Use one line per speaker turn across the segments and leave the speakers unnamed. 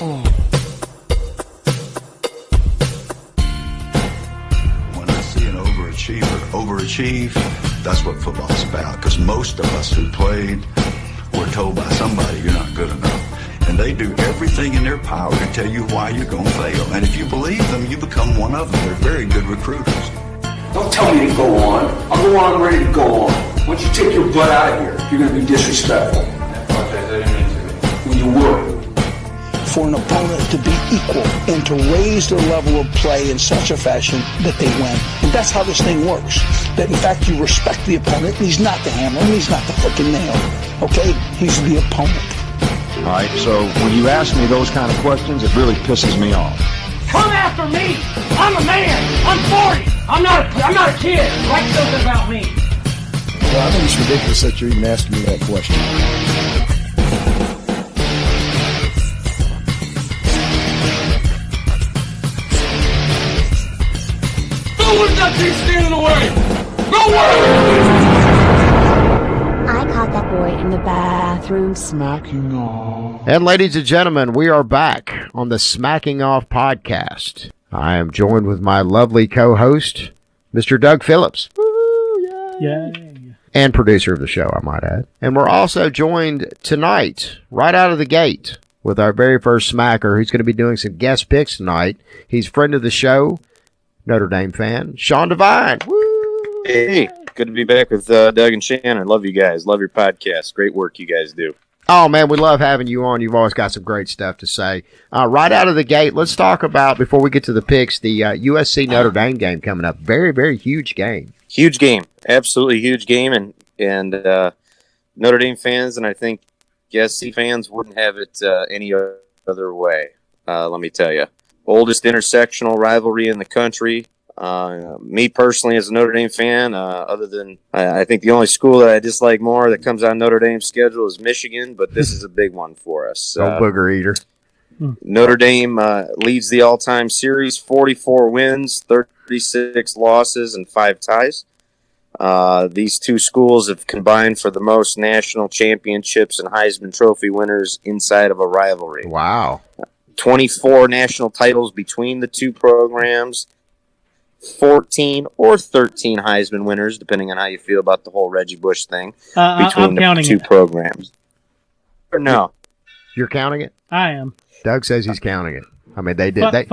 When I see an overachiever overachieve, that's what football's about. Because most of us who played were told by somebody you're not good enough. And they do everything in their power to tell you why you're going to fail. And if you believe them, you become one of them. They're very good recruiters.
Don't tell me to go on. I'll go on, I'm ready to go on. Why don't you take your butt out of here if you're going to be disrespectful? Well, you will.
For an opponent to be equal and to raise their level of play in such a fashion that they win. And that's how this thing works. That in fact you respect the opponent, and he's not the hammer, and he's not the freaking nail. Okay? He's the opponent.
All right, so when you ask me those kind of questions, it really pisses me off.
Come after me! I'm a man! I'm 40! I'm not a kid! Write something about me!
Well, I think it's ridiculous that you're even asking me that question.
Who would not be standing in the way? No way!
I caught that boy in the bathroom smacking off.
And ladies and gentlemen, we are back on the Smacking Off podcast. I am joined with my lovely co-host, Mr. Doug Phillips. Woo, yay. And producer of the show, I might add. And we're also joined tonight, right out of the gate, with our very first smacker, who's going to be doing some guest picks tonight. He's friend of the show, Notre Dame fan, Sean Devine. Woo!
Hey, good to be back with Doug and Shannon. Love you guys. Love your podcast. Great work you guys do.
Oh, man, we love having you on. You've always got some great stuff to say. Right out of the gate, let's talk about, before we get to the picks, the USC Notre Dame game coming up. Very, very huge game.
Huge game. Absolutely huge game. And Notre Dame fans, and I think USC fans wouldn't have it any other way, let me tell you. Oldest intersectional rivalry in the country. Me personally, as a Notre Dame fan, other than I think the only school that I dislike more that comes on Notre Dame's schedule is Michigan, but this is a big one for us.
Booger eater.
Notre Dame leads the all-time series, 44 wins, 36 losses, and 5 ties. These two schools have combined for the most national championships and Heisman Trophy winners inside of a rivalry.
Wow.
24 national titles between the two programs. 14 or 13 Heisman winners, depending on how you feel about the whole Reggie Bush thing, between the two programs. Or no?
You're counting it?
I am.
Doug says he's counting it. I mean, they did. They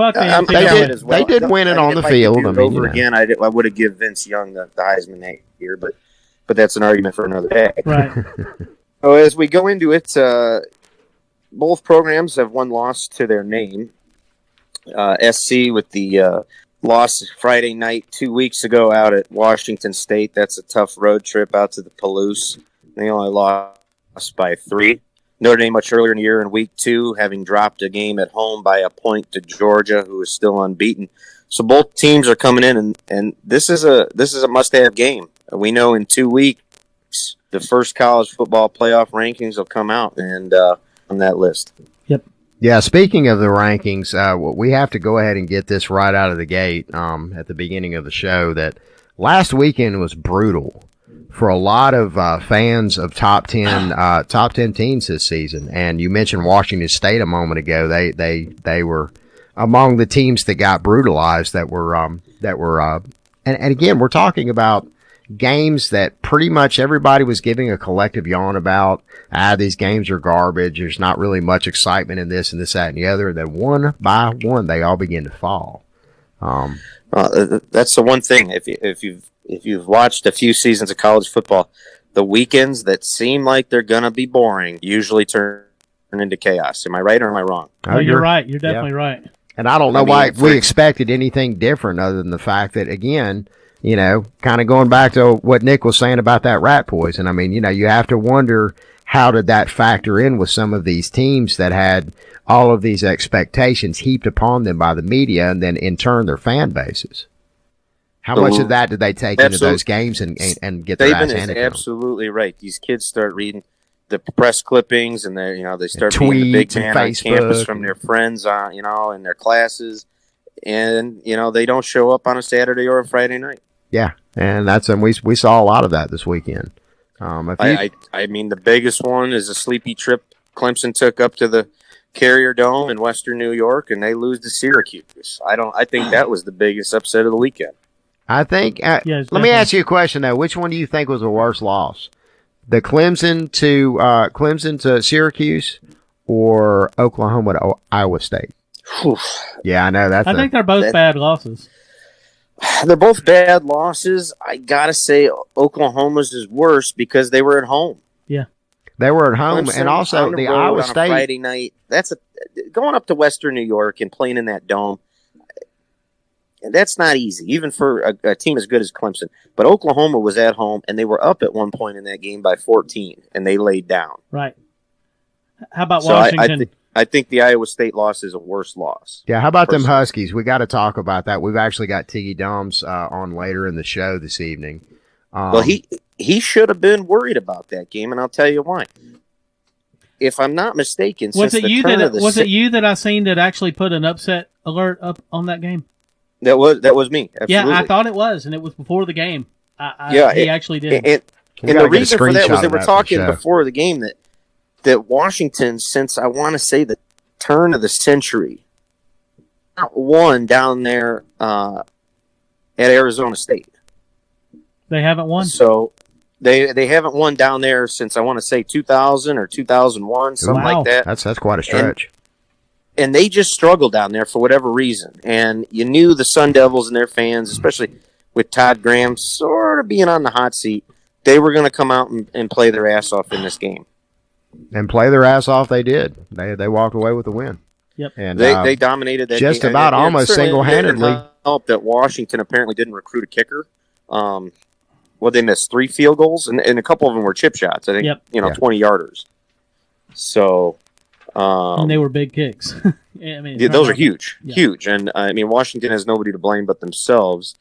did win it on the field. I mean,
again, I would have given Vince Young the Heisman that year, but that's an argument for another day.
Right.
So as we go into it, both programs have one loss to their name. SC with the lost Friday night 2 weeks ago out at Washington State. That's a tough road trip out to the Palouse. They only lost by 3. Notre Dame much earlier in the year in week 2, having dropped a game at home by a point to Georgia, who is still unbeaten. So both teams are coming in, and this is a must-have game. We know in 2 weeks the first college football playoff rankings will come out and on that list.
Yep.
Yeah, speaking of the rankings, we have to go ahead and get this right out of the gate at the beginning of the show that last weekend was brutal for a lot of fans of top 10 teams this season. And you mentioned Washington State a moment ago. They were among the teams that got brutalized and again, we're talking about games that pretty much everybody was giving a collective yawn about. These games are garbage. There's not really much excitement in this and this, that, and the other. And then one by one, they all begin to fall.
That's the one thing. If you've watched a few seasons of college football, the weekends that seem like they're gonna be boring usually turn into chaos. Am I right or am I wrong?
Oh, you're right. You're definitely right.
And I don't know why we expected anything different other than the fact that, again, you know, kind of going back to what Nick was saying about that rat poison. I mean, you know, you have to wonder, how did that factor in with some of these teams that had all of these expectations heaped upon them by the media and then in turn their fan bases? How much of that did they take into those games and get their ass handed to them?
Absolutely right. These kids start reading the press clippings and they start being the big man on campus from their friends in their classes, and they don't show up on a Saturday or a Friday night.
Yeah, and we saw a lot of that this weekend.
I mean, the biggest one is a sleepy trip Clemson took up to the Carrier Dome in Western New York, and they lose to Syracuse. I think that was the biggest upset of the weekend.
I think. Let me ask you a question though. Which one do you think was the worst loss? The Clemson to Syracuse, or Oklahoma to Iowa State?
Whew.
Yeah, I know.
I think they're both bad losses.
They're both bad losses. I gotta say, Oklahoma's is worse because they were at home.
Yeah,
they were at home,
Clemson
and also the Iowa State
on a Friday night. Going up to Western New York and playing in that dome. That's not easy, even for a team as good as Clemson. But Oklahoma was at home, and they were up at one point in that game by 14, and they laid down.
Right. How about Washington?
I think the Iowa State loss is a worse loss.
Yeah, how about them Huskies? We got to talk about that. We've actually got Tiggy Domz on later in the show this evening.
Well, he should have been worried about that game, and I'll tell you why. If I'm not mistaken,
was it you that I seen that actually put an upset alert up on that game?
That was me. Absolutely.
Yeah, I thought it was, and it was before the game. He actually did.
And the reason for that was they were talking before the game that Washington, since I want to say the turn of the century, not won down there at Arizona State.
They haven't won?
So they haven't won down there since I want to say 2000 or 2001, something like that.
That's quite a stretch.
And they just struggled down there for whatever reason. And you knew the Sun Devils and their fans, especially with Todd Graham sort of being on the hot seat, they were going to come out and play their ass off in this game.
And play their ass off they did. They walked away with the win.
Yep.
And
they dominated that
just
game.
about almost single-handedly.
Helped that Washington apparently didn't recruit a kicker. They missed 3 field goals, and a couple of them were chip shots. I think 20-yarders. So,
and they were big kicks.
Those are huge, huge. And Washington has nobody to blame but themselves.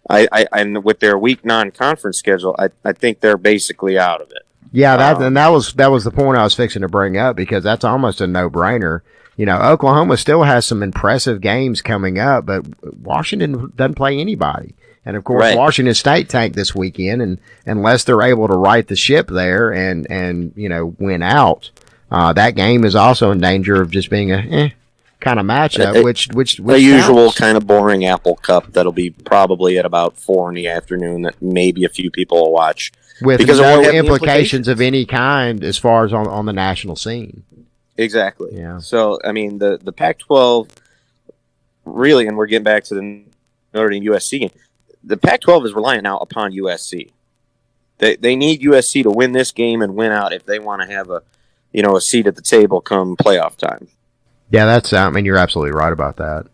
And with their weak non-conference schedule, I think they're basically out of it.
Yeah, that was the point I was fixing to bring up, because that's almost a no-brainer. Oklahoma still has some impressive games coming up, but Washington doesn't play anybody. And, of course, Washington State tanked this weekend, and unless they're able to right the ship there and win out, that game is also in danger of just being a kind of matchup, which
the usual kind of boring Apple Cup that'll be probably at about 4 in the afternoon that maybe a few people will watch.
With no implications of any kind as far as on the national scene.
Exactly.
Yeah.
So, the Pac-12 really, and we're getting back to the Notre Dame USC game, the Pac-12 is relying now upon USC. They need USC to win this game and win out if they want to have a seat at the table come playoff time.
Yeah, that's. You're absolutely right about that.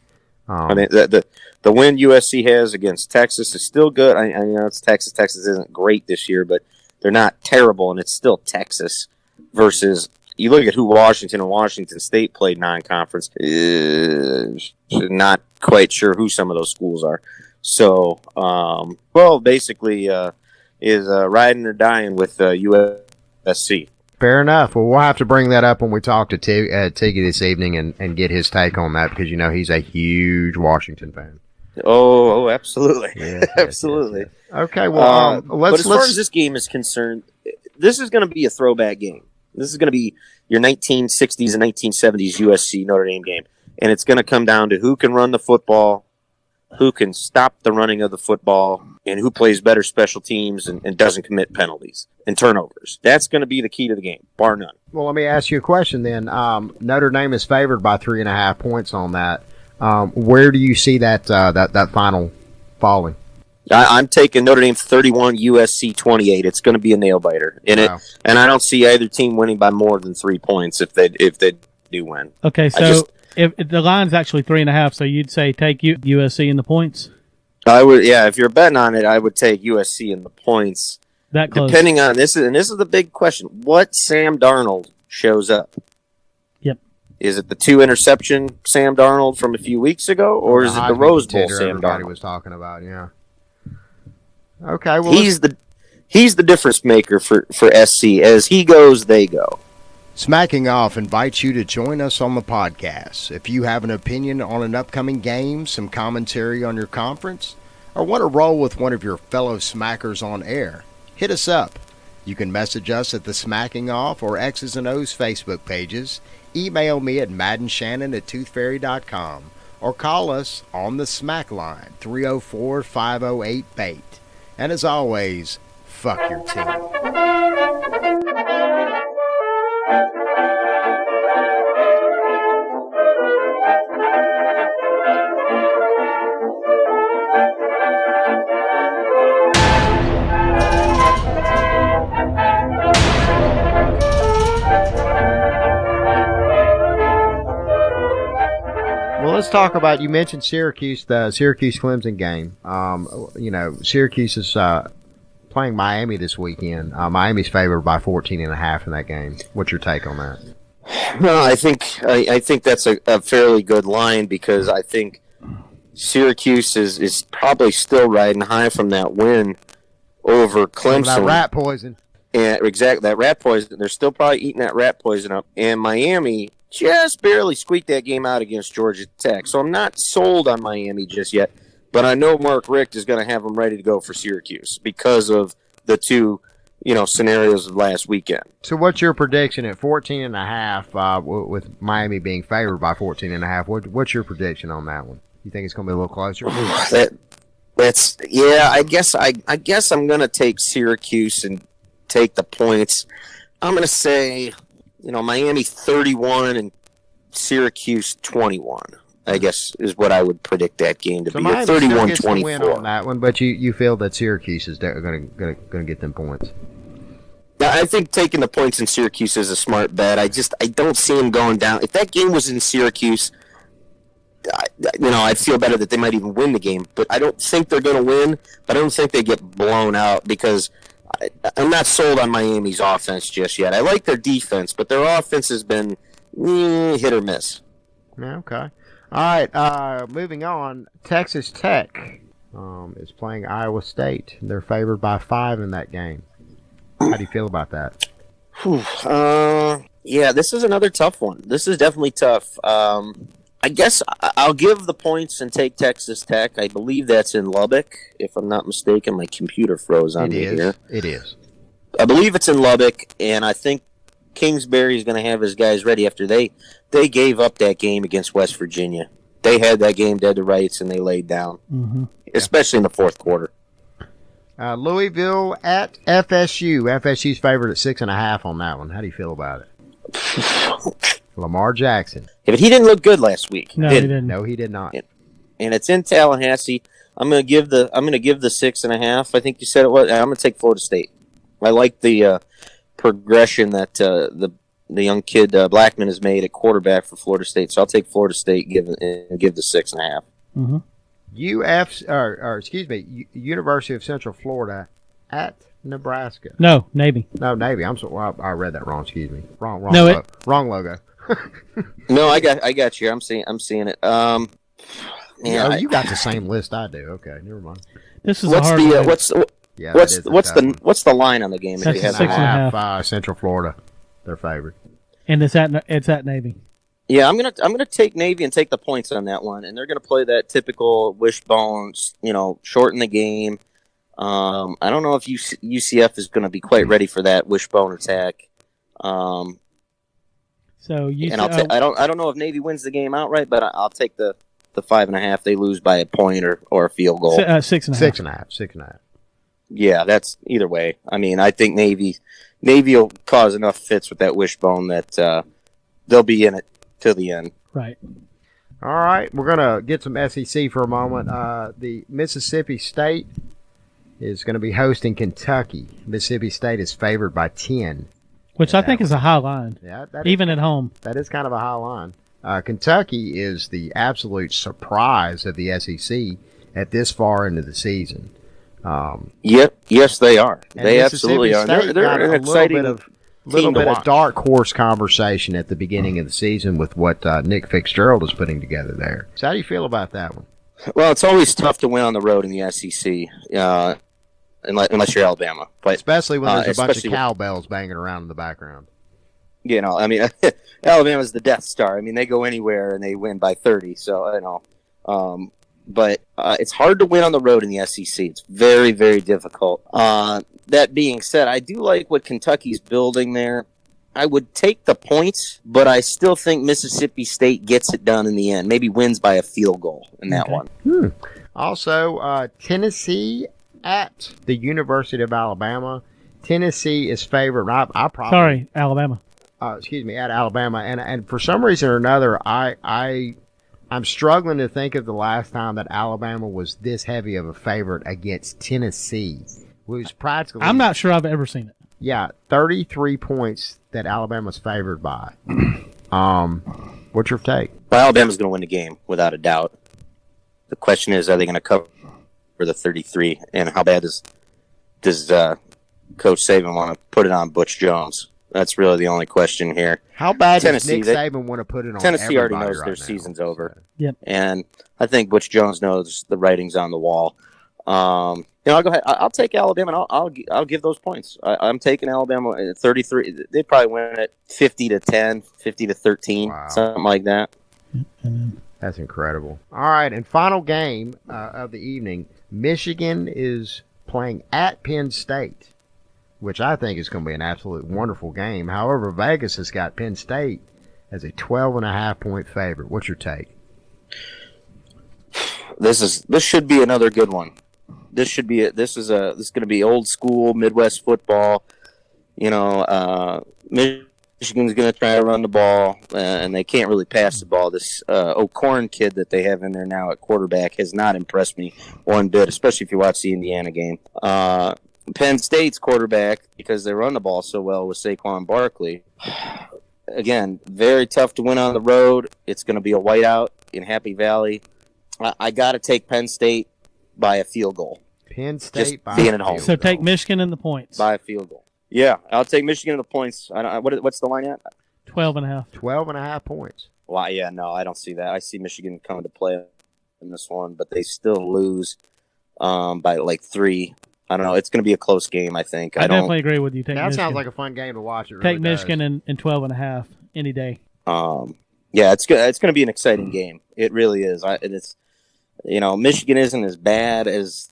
The win USC has against Texas is still good. I know it's Texas. Texas isn't great this year, but they're not terrible, and it's still Texas. Versus, you look at who Washington and Washington State played non-conference. Not quite sure who some of those schools are. So, basically, is riding or dying with USC.
Fair enough. Well, we'll have to bring that up when we talk to Tiggy this evening and get his take on that, because he's a huge Washington fan.
Oh, absolutely.
Yes,
absolutely.
Yes. Okay, well,
but as far as this game is concerned, this is going to be a throwback game. This is going to be your 1960s and 1970s USC Notre Dame game, and it's going to come down to who can run the football, who can stop the running of the football, and who plays better special teams and doesn't commit penalties and turnovers. That's going to be the key to the game, bar none.
Well, let me ask you a question then. Notre Dame is favored by 3.5 points on that. Where do you see that final falling?
I'm taking Notre Dame 31, USC 28. It's going to be a nail biter in it, and I don't see either team winning by more than 3 points if they do win.
Okay, so if the line's actually 3.5, so you'd say take USC in the points?
I would, yeah. If you're betting on it, I would take USC in the points.
That close.
Depending on this is the big question: what Sam Darnold shows up?
Yep.
Is it the 2 interception Sam Darnold from a few weeks ago, or is it the Rose Bowl Sam Darnold
was talking about? Yeah. Okay. Well,
he's the difference maker for SC. As he goes, they go.
Smacking Off invites you to join us on the podcast. If you have an opinion on an upcoming game, some commentary on your conference, or want to roll with one of your fellow smackers on air, hit us up. You can message us at the Smacking Off or X's and O's Facebook pages, email me at maddenshannon@toothfairy.com, or call us on the Smack line, 304-508-BAIT. And as always, fuck your team. Well, let's talk about, you mentioned Syracuse, the Syracuse-Clemson game. Syracuse is playing Miami this weekend. Miami's favored by 14.5 in that game. What's your take on that?
No, I think that's a fairly good line, because I think Syracuse is probably still riding high from that win over Clemson.
That rat poison.
Yeah, exactly, that rat poison. They're still probably eating that rat poison up. And Miami just barely squeaked that game out against Georgia Tech. So I'm not sold on Miami just yet. But I know Mark Richt is going to have them ready to go for Syracuse because of the two, scenarios of last weekend.
So what's your prediction at 14.5 with Miami being favored by 14.5? What's your prediction on that one? You think it's going to be a little closer?
I guess I'm going to take Syracuse and take the points. I'm going to say, Miami 31 and Syracuse 21. I guess is what I would predict that game to be. A 31-24
win on that one, but you feel that Syracuse is going to get them points.
Yeah, I think taking the points in Syracuse is a smart bet. I don't see them going down. If that game was in Syracuse, I'd feel better that they might even win the game. But I don't think they're going to win. But I don't think they get blown out, because I'm not sold on Miami's offense just yet. I like their defense, but their offense has been hit or miss.
Yeah, okay. All right, moving on. Texas Tech is playing Iowa State. They're favored by 5 in that game. How do you feel about that?
Yeah, this is another tough one. This is definitely tough. I guess I'll give the points and take Texas Tech. I believe that's in Lubbock, if I'm not mistaken. My computer froze on me here.
It is.
I believe it's in Lubbock, and I think Kingsbury is going to have his guys ready after they gave up that game against West Virginia. They had that game dead to rights, and they laid down, especially in the fourth quarter.
Louisville at FSU. FSU's favored at 6.5 on that one. How do you feel about it? Lamar Jackson.
Yeah, but he didn't look good last week.
No, he didn't.
No, he did not.
And it's in Tallahassee. I'm going to give the 6.5. I think you said it was. I'm going to take Florida State. I like the progression that the young kid Blackman has made at quarterback for Florida State. So I'll take Florida State and give the 6.5.
Mm-hmm.
University of Central Florida at Nebraska.
No, Navy.
No, Navy. I'm sorry. I read that wrong. Excuse me. Wrong logo.
No, I got you. I'm seeing it.
You got the same list I do. Okay, never mind.
This is what's the
the line on the game?
That's 6.5.
Central Florida, they're favored,
and it's at Navy.
Yeah, I'm gonna take Navy and take the points on that one, and they're gonna play that typical wishbone, shorten the game. I don't know if UCF is gonna be quite ready for that wishbone attack.
So
I don't know if Navy wins the game outright, but I'll take the 5.5. They lose by a point or a field goal.
6.5.
6.5.
Yeah, that's either way. I mean, I think Navy will cause enough fits with that wishbone that they'll be in it till the end.
Right.
All right, we're gonna get some SEC for a moment. The Mississippi State is going to be hosting Kentucky. Mississippi State is favored by 10.
Which I think is a high line.
Yeah,
even at home.
That is kind of a high line. Kentucky is the absolute surprise of the SEC at this far into the season.
Yes, they are. They absolutely are. They're an exciting
little bit of dark horse conversation at the beginning of the season with what Nick Fitzgerald is putting together there. So how do you feel about that one?
Well, it's always tough to win on the road in the SEC, unless you're Alabama. But
especially when there's a bunch of cowbells banging around in the background.
I mean, Alabama's the Death Star. I mean, they go anywhere and they win by 30. So, but It's hard to win on the road in the SEC. It's very, very difficult. That being said, I do like what Kentucky's building there. I would take the points, but I still think Mississippi State gets it done in the end. Maybe wins by a field goal in that one.
Also, Tennessee at the University of Alabama. Tennessee is favored.
Alabama.
At Alabama. And for some reason or another, I'm struggling to think of the last time that Alabama was this heavy of a favorite against Tennessee.
I'm not sure I've ever seen it.
Yeah, 33 points that Alabama's favored by. What's your take?
Well, Alabama's going to win the game without a doubt. The question is, are they going to cover the 33? And how bad does Coach Saban want to put it on Butch Jones? That's really the only question here.
How bad does Nick Saban want to put it on
Tennessee already knows
right
their
now,
season's over.
Yep.
And I think Butch Jones knows the writing's on the wall. I'll go ahead. I'll take Alabama, and I'll give those points. I'm taking Alabama at 33. They probably win it 50-10, 50-13, something like that.
That's incredible. All right, and final game of the evening, Michigan is playing at Penn State, which I think is going to be an absolute wonderful game. However, Vegas has got Penn State as a 12.5-point favorite. What's your take?
This should be another good one. This is going to be old school Midwest football. Michigan's going to try to run the ball, and they can't really pass the ball. This O'Korn kid that they have in there now at quarterback has not impressed me one bit, especially if you watch the Indiana game. Penn State's quarterback, because they run the ball so well with Saquon Barkley, again, very tough to win on the road. It's going to be a whiteout in Happy Valley. I got to take Penn State by a field goal.
Penn State by
being at home.
So take Michigan in the points.
By a field goal. Yeah, I'll take Michigan in the points. What's the line at?
12.5.
12.5 points.
Well, yeah, no, I don't see that. I see Michigan coming to play in this one, but they still lose by like 3. I don't know. It's going to be a close game, I think.
I definitely agree with you. Take
that
Michigan.
Sounds like a fun game to watch. It really
take Michigan in 12.5 any day.
Yeah, it's good. It's going to be an exciting game. It really is. Michigan isn't as bad as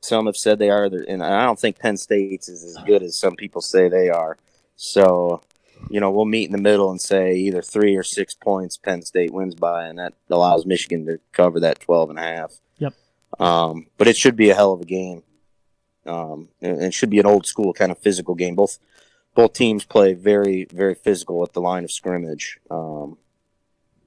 some have said they are, and I don't think Penn State is as good as some people say they are. So, we'll meet in the middle and say either 3 or 6 points Penn State wins by, and that allows Michigan to cover that 12.5.
Yep.
But it should be a hell of a game. And it should be an old school kind of physical game. Both teams play very, very physical at the line of scrimmage.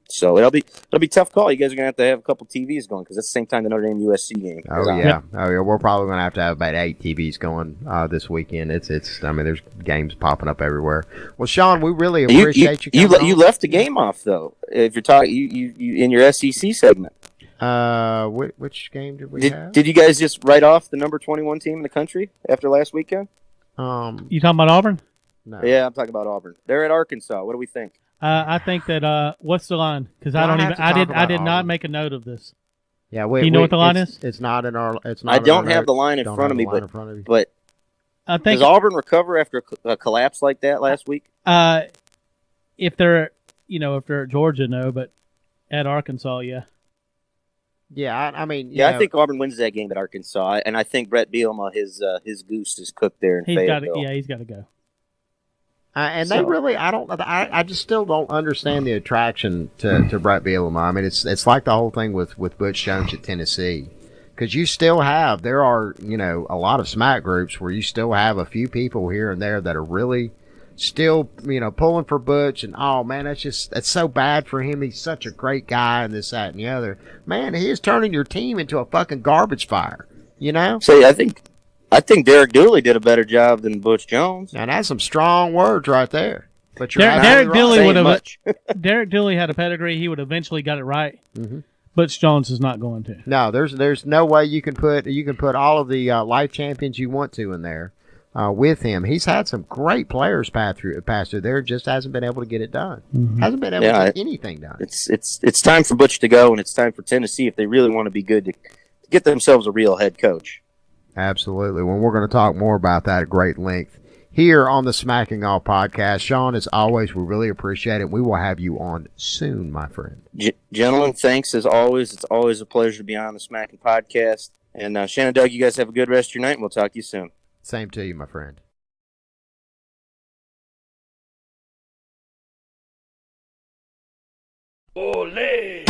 So it'll be a tough call. You guys are gonna have to have a couple TVs going because it's the same time the Notre Dame USC game.
Oh yeah. We're probably gonna have to have about 8 TVs going this weekend. It's. I mean, there's games popping up everywhere. Well, Sean, we really appreciate you.
You left the game off though. If you're talking, you in your SEC segment.
Which game did we have?
Did you guys just write off the number 21 team in the country after last weekend?
You talking about Auburn?
No.
Yeah, I'm talking about Auburn. They're at Arkansas. What do we think?
I think that what's the line? Because I did not make a note of this.
Yeah,
you know what the line is?
It's not in our. It's not.
I don't have the line in front of me, but
I think
does Auburn recover after a collapse like that last week?
If they're at Georgia, no, but at Arkansas, yeah.
Yeah, I mean,
I think Auburn wins that game at Arkansas, and I think Brett Bielema, his goose is cooked there in Fayetteville.
He's got to go.
They really, I just still don't understand the attraction to Brett Bielema. I mean, it's like the whole thing with Butch Jones at Tennessee, because you still have, there are, a lot of smack groups where you still have a few people here and there that are really still, pulling for Butch, and oh man, that's so bad for him. He's such a great guy, and this, that, and the other. Man, he is turning your team into a fucking garbage fire.
See, I think Derek Dooley did a better job than Butch Jones.
And that's some strong words right there. But
Derek Dooley would have. Derek Dooley had a pedigree. He would eventually got it right.
Mm-hmm.
Butch Jones is not going to.
No, there's no way you can put all of the life champions you want to in there with him. He's had some great players pass through there. Just hasn't been able to get it done.
Mm-hmm.
Hasn't been able to get anything done.
It's time for Butch to go, and it's time for Tennessee if they really want to be good to get themselves a real head coach.
Absolutely. Well, we're going to talk more about that at great length here on the Smacking Off podcast. Sean, as always, we really appreciate it. We will have you on soon, my friend.
Gentlemen, thanks as always. It's always a pleasure to be on the Smacking podcast. And Shannon, Doug, you guys have a good rest of your night, and we'll talk to you soon.
Same to you, my friend.
Ole!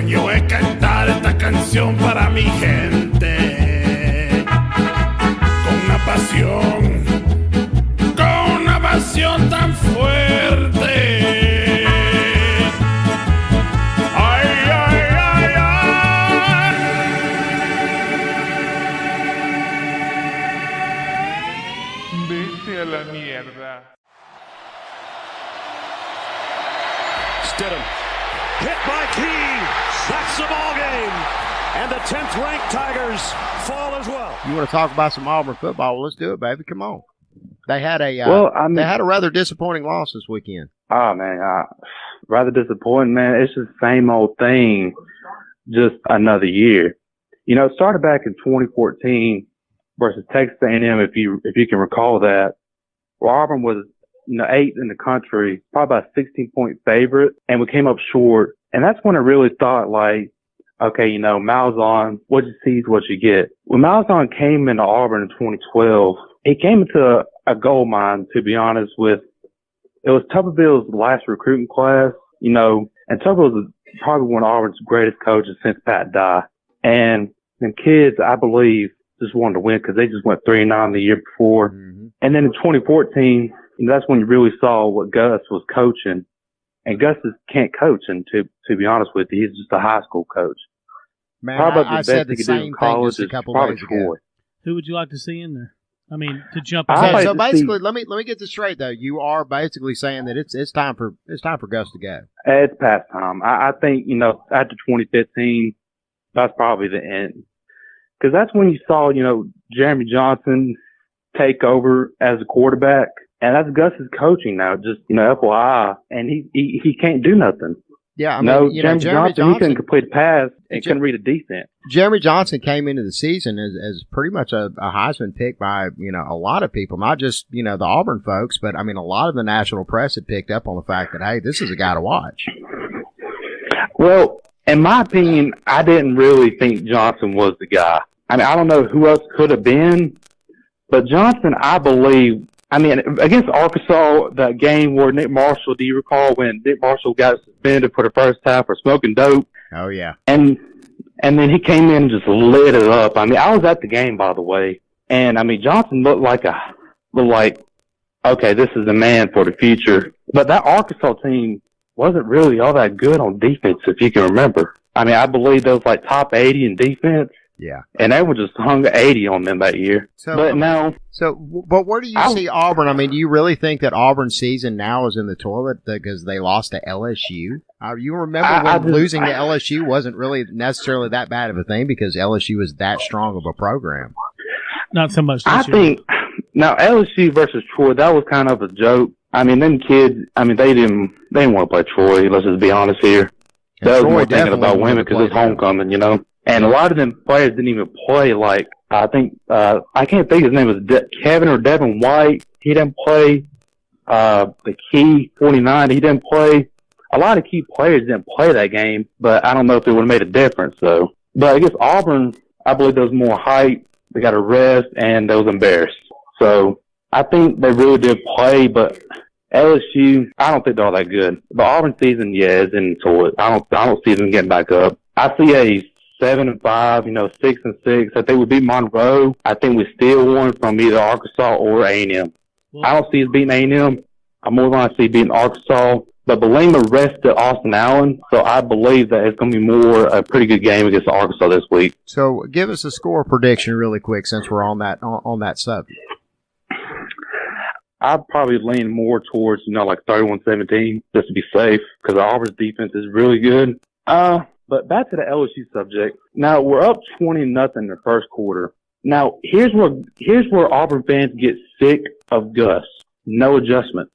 Yo voy a cantar esta canción para mi gente, con una pasión tan fuerte. Ay, ay, ay, ay. Vete a la mierda.
Stidham. Hit by Key. That's the ball game. And the 10th ranked Tigers fall as well.
You want to talk about some Auburn football? Well, let's do it, baby. Come on. They had a they had a rather disappointing loss this weekend.
Oh man, rather disappointing, man. It's just the same old thing, just another year. You know, it started back in 2014 versus Texas A&M, if you can recall that. Where Auburn was 8th in the country, probably about a 16-point favorite, and we came up short. And that's when I really thought, like, okay, Malzahn, what you see is what you get. When Malzahn came into Auburn in 2012, he came into a gold mine, to be honest with. It was Tuberville's last recruiting class, and Tuberville was probably one of Auburn's greatest coaches since Pat Dye. And the kids, I believe, just wanted to win because they just went 3-9 the year before. Mm-hmm. And then in 2014, that's when you really saw what Gus was coaching. And Gus can't coach, and to be honest with you, he's just a high school coach.
Man, I said the same thing just a couple days ago.
Who would you like to see in there? I mean, to jump.
So basically, let me get this straight though. You are basically saying that it's time for Gus to go.
It's past time. I think after 2015, that's probably the end, because that's when you saw Jeremy Johnson take over as a quarterback. And that's Gus's coaching now, just, FYI. And he can't do nothing.
Yeah, I mean,
Jeremy Johnson, he couldn't complete a pass and couldn't read a defense.
Jeremy Johnson came into the season as pretty much a Heisman pick by, a lot of people, not just, the Auburn folks, but, I mean, a lot of the national press had picked up on the fact that, hey, this is a guy to watch.
Well, in my opinion, I didn't really think Johnson was the guy. I mean, I don't know who else could have been, but Johnson, I believe, against Arkansas, that game where Nick Marshall, do you recall when Nick Marshall got suspended for the first time for smoking dope?
Oh, yeah.
And then he came in and just lit it up. I was at the game, by the way. And, Johnson looked like, okay, this is the man for the future. But that Arkansas team wasn't really all that good on defense, if you can remember. I believe they was top 80 in defense.
Yeah.
And they were just hung 80 on them that year. But
where do you see Auburn? Do you really think that Auburn's season now is in the toilet because they lost to LSU? You remember when losing to LSU wasn't really necessarily that bad of a thing because LSU is that strong of a program.
Not so much this
year.
Think,
now LSU versus Troy, that was kind of a joke. Them kids, they didn't want to play Troy, let's just be honest here. They was more thinking about women because it's homecoming, And a lot of them players didn't even play. I think, I can't think his name was Kevin or Devin White. He didn't play. The key 49, he didn't play. A lot of key players didn't play that game, but I don't know if it would have made a difference, though. But I guess Auburn, I believe there was more hype. They got a rest, and they was embarrassed. So I think they really did play, but LSU, I don't think they're all that good. The Auburn season, yeah, is in the toilet. I don't see them getting back up. I see a 7-5, 6-6. I think we beat Monroe. I think we still won from either Arkansas or A&M. I don't see us beating A&M. I'm more likely to see beating Arkansas. But Belima rested Austin Allen, so I believe that it's going to be a pretty good game against Arkansas this week.
So give us a score prediction really quick since we're on that subject.
I'd probably lean more towards, 31-17, just to be safe, because Auburn's defense is really good. But back to the LSU subject. Now, we're up 20-0 in the first quarter. Now, here's where Auburn fans get sick of Gus. No adjustments.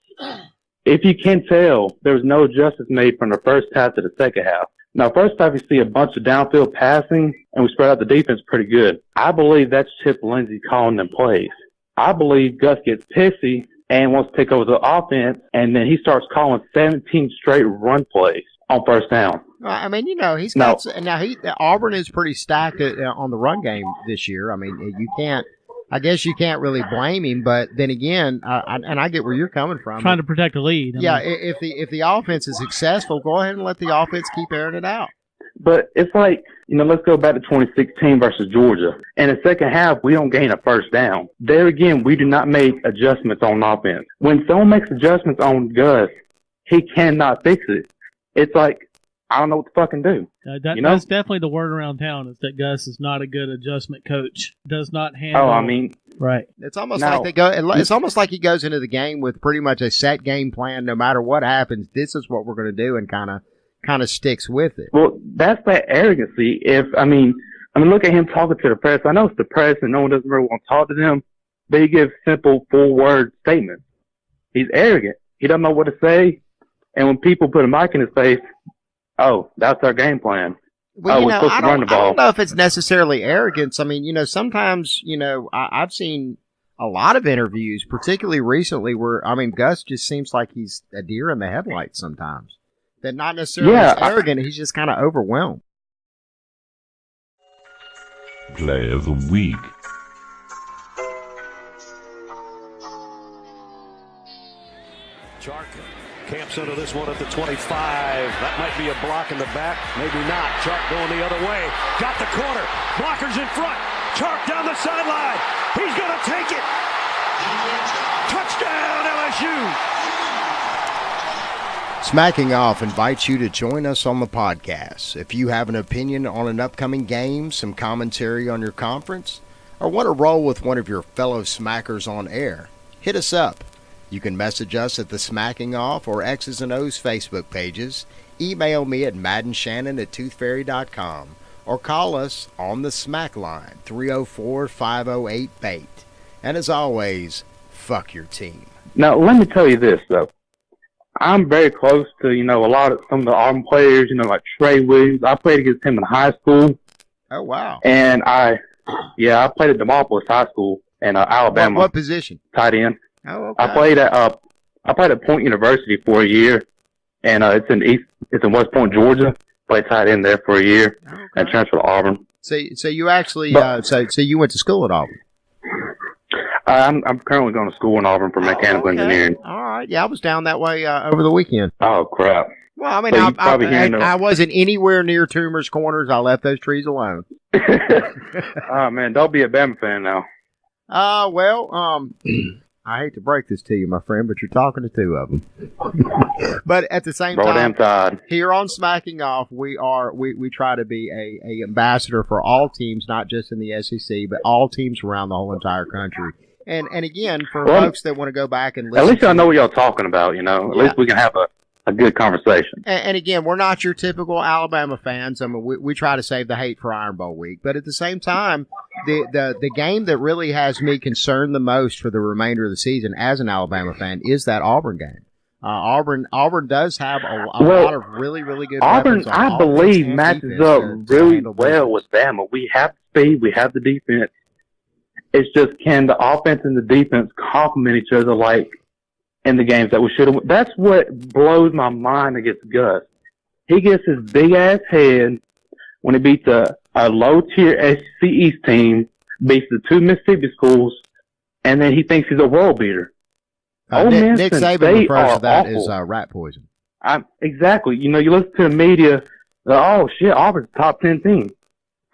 If you can tell, there was no adjustments made from the first half to the second half. Now, first half, you see a bunch of downfield passing, and we spread out the defense pretty good. I believe that's Chip Lindsey calling them plays. I believe Gus gets pissy and wants to take over the offense, and then he starts calling 17 straight run plays on first down.
I mean, he's got Auburn is pretty stacked on the run game this year. I mean, I guess you can't really blame him, but then again, I get where you're coming from.
Trying to protect the lead.
If the offense is successful, go ahead and let the offense keep airing it out.
But it's like, let's go back to 2016 versus Georgia. In the second half, we don't gain a first down. There again, we do not make adjustments on offense. When someone makes adjustments on Gus, he cannot fix it. It's like, I don't know what to fucking do.
That's definitely the word around town, is that Gus is not a good adjustment coach. Does not handle.
Right. It's almost like it's almost like he goes into the game with pretty much a set game plan. No matter what happens, this is what we're going to do, and kind of sticks with it.
Well, that's that arrogancy. Look at him talking to the press. I know it's the press, and no one doesn't really want to talk to them, but he gives simple, full-word statements. He's arrogant. He doesn't know what to say, and when people put a mic in his face, oh, that's our game plan.
Well, we're supposed to run the ball. I don't know if it's necessarily arrogance. I mean, sometimes, I've seen a lot of interviews, particularly recently, where, Gus just seems like he's a deer in the headlights sometimes. That not necessarily arrogant, he's just kind of overwhelmed.
Play of the week.
Chark camps into this one at the 25. That might be a block in the back. Maybe not. Chark going the other way. Got the corner. Blockers in front. Chark down the sideline. He's going to take it. Touchdown, LSU.
Smacking Off invites you to join us on the podcast. If you have an opinion on an upcoming game, some commentary on your conference, or want to roll with one of your fellow smackers on air, hit us up. You can message us at the Smacking Off or X's and O's Facebook pages, email me at maddenshannon@toothfairy.com, or call us on the Smack line, 304-508-BAIT. And as always, fuck your team.
Now, let me tell you this, though. I'm very close to, some of the Auburn players, like Trey Williams. I played against him in high school.
Oh, wow.
And I played at Demopolis High School in Alabama.
What position?
Tight end.
Oh, okay.
I played at Point University for a year, and it's in West Point, Georgia. Played tight end there for a year, and transferred to Auburn.
So you actually so you went to school at Auburn?
I'm currently going to school in Auburn for mechanical engineering.
All right. Yeah, I was down that way over the weekend.
Oh, crap.
Well, I mean, I wasn't anywhere near Toomer's Corners. I left those trees alone.
Oh, man, don't be a Bama fan now.
I hate to break this to you, my friend, but you're talking to two of them. But at the same time, here on Smacking Off, we try to be a ambassador for all teams, not just in the SEC, but all teams around the whole entire country. And again, for folks that want to go back and listen,
at least I know what y'all talking about. At least we can have a good conversation.
And again, we're not your typical Alabama fans. I mean, we try to save the hate for Iron Bowl week, but at the same time, the game that really has me concerned the most for the remainder of the season as an Alabama fan is that Auburn game. Auburn does have a lot of really, really good
Auburn,
weapons on
I believe, matches up really well with Bama. We have the speed, we have the defense. It's just, can the offense and the defense complement each other like in the games that we should have? That's what blows my mind against Gus. He gets his big ass head when he beats a low tier SEC East team, beats the two Mississippi schools, and then he thinks he's a world beater.
Nick Saban refers to that as rat poison.
Exactly. You listen to the media, oh shit, Auburn's a top 10 team.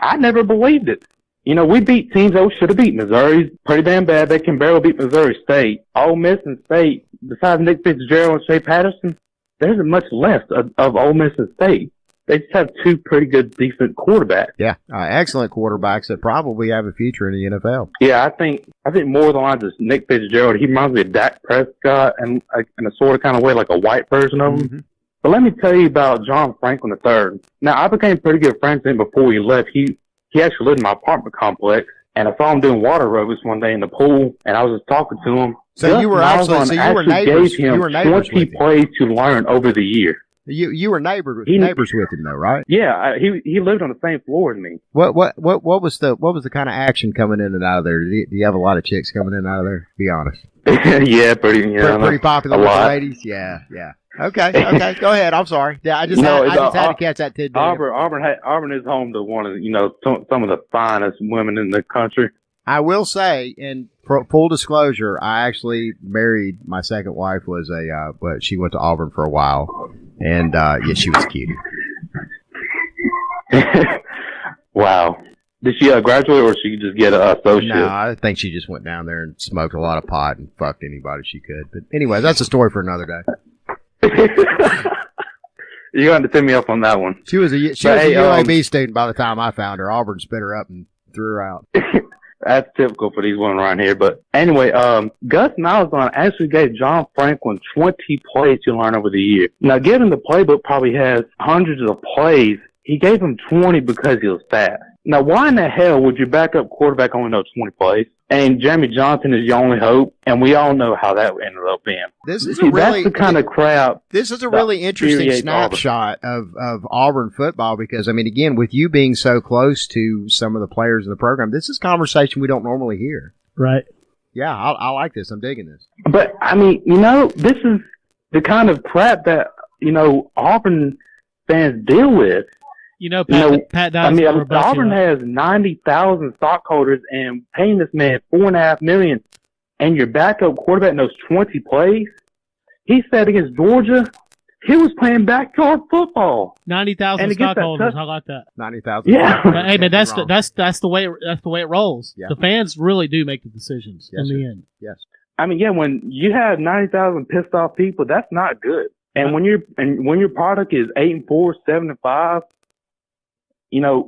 I never believed it. We beat teams that we should have beat. Missouri's pretty damn bad. They can barely beat Missouri State. Ole Miss and State, besides Nick Fitzgerald and Shea Patterson, there's much less of Ole Miss and State. They just have two pretty good, decent quarterbacks.
Yeah, excellent quarterbacks that probably have a future in the NFL.
Yeah, I think more than just Nick Fitzgerald. He reminds me of Dak Prescott in a sort of kind of way, like a white version of him. But let me tell you about John Franklin III. Now, I became pretty good friends with him before he left. He actually lived in my apartment complex, and I saw him doing water aerobics one day in the pool, and I was just talking to him.
So you were neighbors.
Gave him
you were neighbors
20 plays to learn over the year.
You were neighbors with him though, right?
Yeah, he lived on the same floor as me.
What was the kind of action coming in and out of there? Do you have a lot of chicks coming in and out of there? Be honest.
Yeah, pretty
popular with the ladies. Yeah. Okay. Go ahead. I'm sorry. Yeah, I just had to catch that tidbit.
Auburn is home to one of some of the finest women in the country.
I will say, in full disclosure, I actually married my second wife. But she went to Auburn for a while, and she was cute.
Wow. Did she graduate, or she just get an associate?
No, I think she just went down there and smoked a lot of pot and fucked anybody she could. But anyway, that's a story for another day.
You're going to send me up on that one.
She was a UAB student by the time I found her. Auburn spit her up and threw her out.
That's typical for these women around here. But anyway, Gus Malzahn actually gave John Franklin 20 plays to learn over the year. Now, given the playbook probably has hundreds of plays, he gave him 20 because he was fast. Now, why in the hell would your backup quarterback only know 20 plays? And Jeremy Johnson is your only hope, and we all know how that ended up being.
That's the
kind of crap.
This is a really interesting snapshot of Auburn football because, I mean, again, with you being so close to some of the players in the program, this is conversation we don't normally hear.
Right.
Yeah, I like this. I'm digging this.
But, I mean, this is the kind of crap that, Auburn fans deal with.
Pat
Auburn has 90,000 stockholders and paying this man $4.5 million, and your backup quarterback knows 20 plays. He said against Georgia, he was playing backyard football.
90,000 stockholders. How like that?
90,000.
Yeah.
But, hey, man, that's the way it rolls.
Yeah.
The fans really do make the decisions in the end.
Yes.
I mean, yeah, when you have 90,000 pissed off people, that's not good. And when your product is 8-4, 7-5.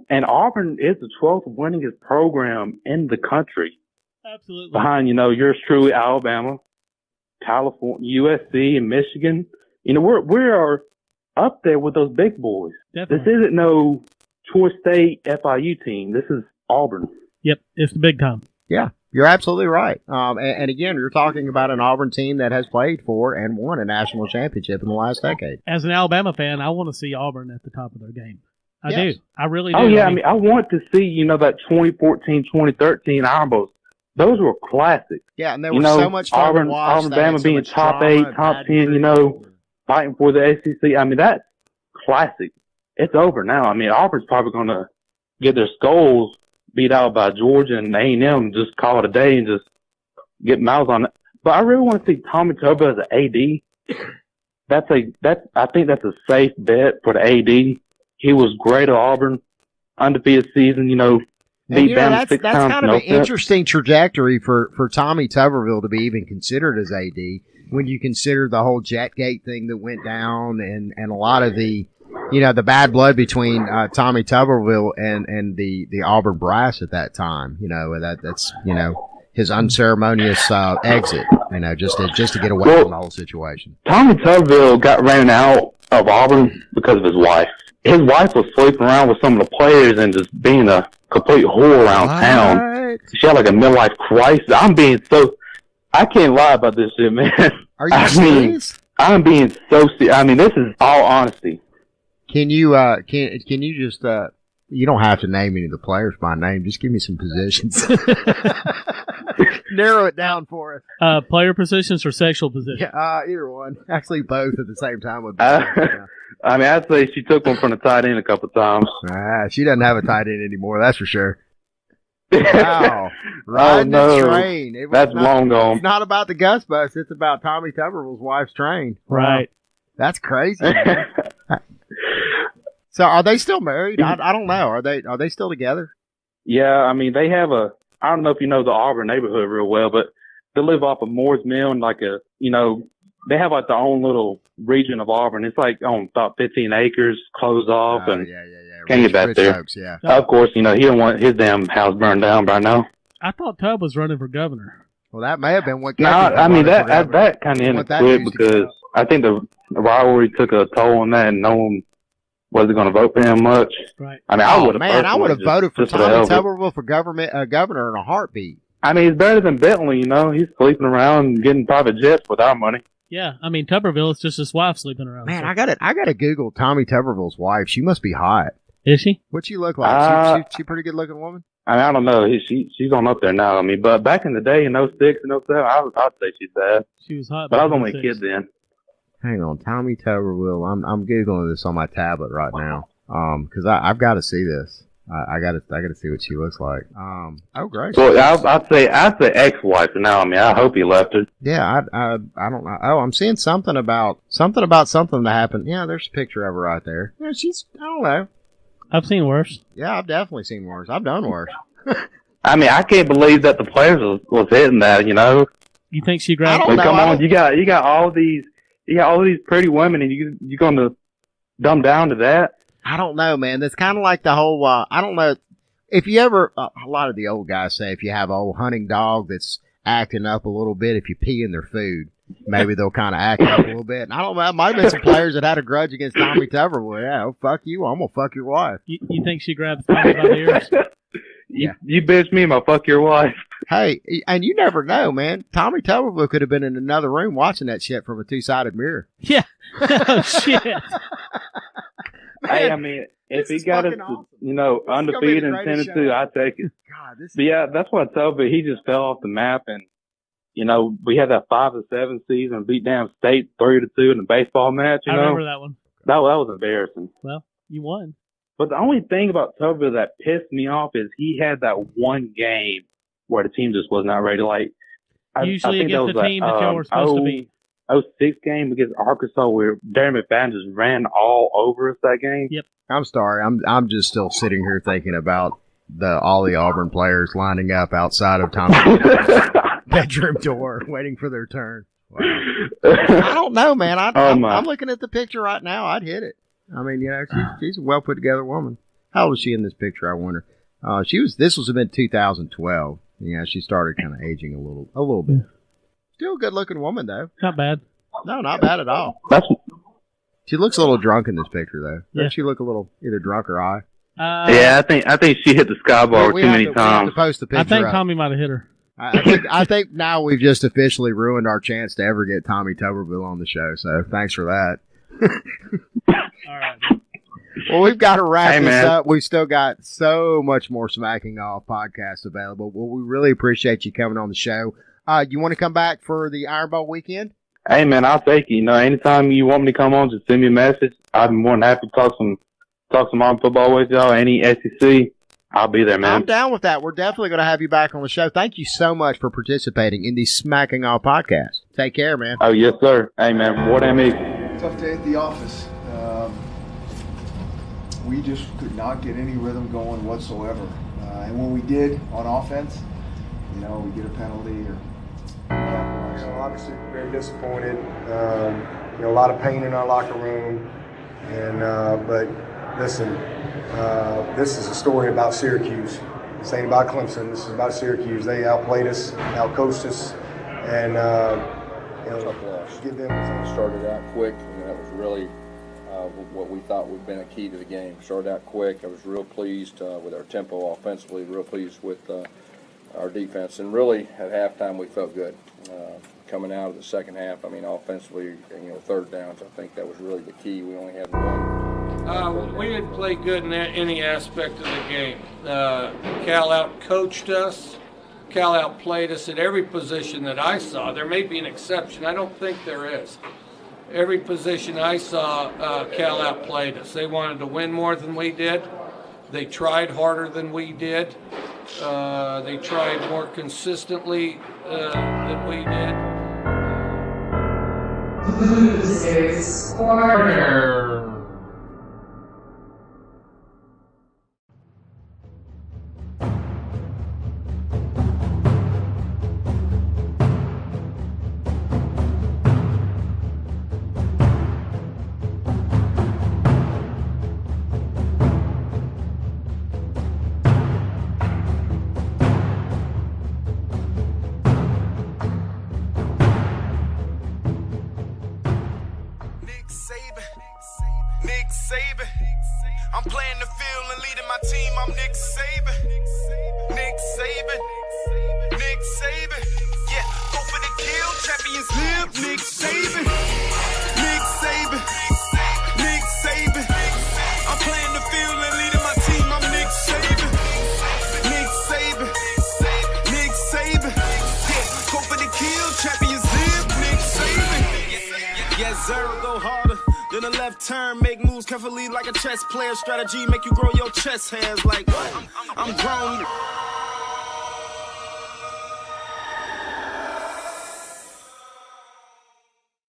And Auburn is the 12th winningest program in the country.
Absolutely.
Behind, yours truly, Alabama, California, USC, and Michigan. We are up there with those big boys.
Definitely.
This isn't no Troy State FIU team. This is Auburn.
Yep, it's the big time.
Yeah, you're absolutely right. And again, you're talking about an Auburn team that has played for and won a national championship in the last decade.
As an Alabama fan, I want to see Auburn at the top of their game. I do. I really do.
Oh, yeah. I want to see, that 2014, 2013 Iron Bowls. Those were classics.
Yeah, and they were so much fun to watch.
Alabama being top 8, top 10, fighting for the SEC. I mean, that's classic. It's over now. I mean, Auburn's probably going to get their skulls beat out by Georgia and A&M, just call it a day and just get mouths on it. But I really want to see Tommy Tuberville as an AD. I think that's a safe bet for the AD. He was great at Auburn, undefeated season, beat Bama 6 times.
That's kind of an interesting trajectory for Tommy Tuberville to be even considered as AD when you consider the whole Jetgate thing that went down and a lot of the, the bad blood between Tommy Tuberville and the Auburn brass at that time. That's his unceremonious exit. Just to get away from the whole situation.
Tommy Tuberville got ran out of Auburn because of his wife. His wife was sleeping around with some of the players and just being a complete whore around town. She had like a midlife crisis. I can't lie about this shit, man.
Are you serious?
I'm being so serious. I mean, this is all honesty.
Can you just you don't have to name any of the players by name. Just give me some positions. Narrow it down for us.
Player positions or sexual positions?
Yeah, either one. Actually, both at the same time would be.
I mean, I'd say she took one from the tight end a couple of times.
She doesn't have a tight end anymore, that's for sure. Wow. Riding
the
train.
That's long gone.
It's not about the Gus bus. It's about Tommy Tuberville's wife's train.
Right.
That's crazy, man. So are they still married? I don't know. Are they still together?
Yeah, I mean, they have I don't know if you know the Auburn neighborhood real well, but they live off of Moore's Mill and they have like their own little region of Auburn. It's like on about 15 acres closed off and can't get back there.
Folks, yeah.
Of course, he don't want his damn house burned down by now.
I thought Tub was running for governor.
Well, that may have been what.
No, I mean that kind of ended quick because I think the rivalry took a toll on that, and no one wasn't going to vote for him much.
Right.
I mean, I would have.
Man, I would have voted for Tommy Tuberville for governor in a heartbeat.
I mean, he's better than Bentley. You know, he's sleeping around and getting private jets with our money.
Yeah, I mean, Tuberville is just his wife sleeping around.
Man, I got to Google Tommy Tuberville's wife. She must be hot.
Is she?
What's she look like? She pretty good looking woman?
I mean, I don't know. She's on up there now. I mean, but back in the day in 06 and 07, I'd say she's bad.
She was hot.
But I was only a kid then.
Hang on, Tommy Tuberville. I'm Googling this on my tablet right now. Because I've got to see this. I got to see what she looks like. Oh, great.
Well, I'd say ex-wife now. I mean, I hope he left her.
Yeah, I don't know. Oh, I'm seeing something about something that happened. Yeah, there's a picture of her right there. Yeah, I don't know.
I've seen worse.
Yeah, I've definitely seen worse. I've done worse.
I mean, I can't believe that the players was hitting that. You know.
You think she grabbed?
I don't know. Come on, you got all these pretty women, and you're going to dumb down to that.
I don't know, man. That's kind of like the whole, I don't know. If you ever, a lot of the old guys say if you have an old hunting dog that's acting up a little bit, if you pee in their food, maybe they'll kind of act up a little bit. And I don't know. There might have been some players that had a grudge against Tommy Tuberville. Yeah, oh, fuck you. I'm going to fuck your wife.
You think she grabbed Tommy by the ears?
Yeah. You bitch me, I'll fuck your wife.
Hey, and you never know, man. Tommy Tuberville could have been in another room watching that shit from a two-sided mirror.
Yeah. Oh, shit.
Hey, I mean, if he got us, awesome. Undefeated in 10-2, I'd take it. God, but yeah, that's what I tell you. He just fell off the map, and we had that 5-7 season, beat down State 3-2 in the baseball match. I
remember that one.
That was embarrassing.
Well, you won.
But the only thing about Tuberville that pissed me off is he had that one game where the team just was not ready. Like
usually against the team that y'all were supposed to beat.
06 game against Arkansas where Darren McFadden just ran all over us that game.
Yep.
I'm sorry. I'm just still sitting here thinking about all the Auburn players lining up outside of Tommy's bedroom door waiting for their turn. Wow. I don't know, man. I'm looking at the picture right now. I'd hit it. I mean, she's a well put together woman. How old is she in this picture? I wonder. This was about 2012. Yeah, she started kind of aging a little bit. Still a good-looking woman, though.
Not bad.
No, not bad at all. She looks a little drunk in this picture, though. Yeah. Doesn't she look a little either drunk or high?
Yeah, I think she hit the sky bar too many times.
We have to post the picture.
I think Tommy might have hit her.
I think now we've just officially ruined our chance to ever get Tommy Tuberville on the show. So thanks for that.
All right.
Well, we've got to wrap this up. We've still got so much more Smacking Off podcasts available. Well, we really appreciate you coming on the show. You want to come back for the Iron Bowl weekend?
Hey, man, I'll take you. Anytime you want me to come on, just send me a message. I'm more than happy to talk some Auburn football with y'all. Any SEC, I'll be there, man.
I'm down with that. We're definitely going to have you back on the show. Thank you so much for participating in the Smacking Off podcast. Take care, man.
Oh, yes, sir. Hey, man, what am I?
Tough day at the office. We just could not get any rhythm going whatsoever. And when we did on offense, we get a penalty or.
Obviously, very disappointed. A lot of pain in our locker room, but listen, this is a story about Syracuse. This ain't about Clemson. This is about Syracuse. They outplayed us, outcoached us, and give them.
Started out quick, and that was really what we thought would have been a key to the game. Started out quick. I was real pleased with our tempo offensively. Real pleased with. Our defense, and really at halftime we felt good. Coming out of the second half, offensively, third downs, I think that was really the key. We only had one.
We didn't play good in any aspect of the game. Cal out-coached us. Cal outplayed us at every position that I saw. There may be an exception. I don't think there is. Every position I saw, Cal outplayed us. They wanted to win more than we did. They tried harder than we did. They tried more consistently than we did.
Losers Corner.
Nick Saban. I'm playing the field and leading my team. I'm Nick Saban. Nick Saban. Nick Saban. Yeah, go for the kill. Champions live. Nick Saban. Nick Saban. Nick Saban. I'm playing the field and leading my team. I'm Nick Saban. Nick Saban. Nick Saban. Yeah, go for the kill. Champions live. Nick Saban. Yes, sir. Go harder. Then a left turn, make moves carefully like a chess player. Strategy make you grow your chest hairs like what? I'm grown.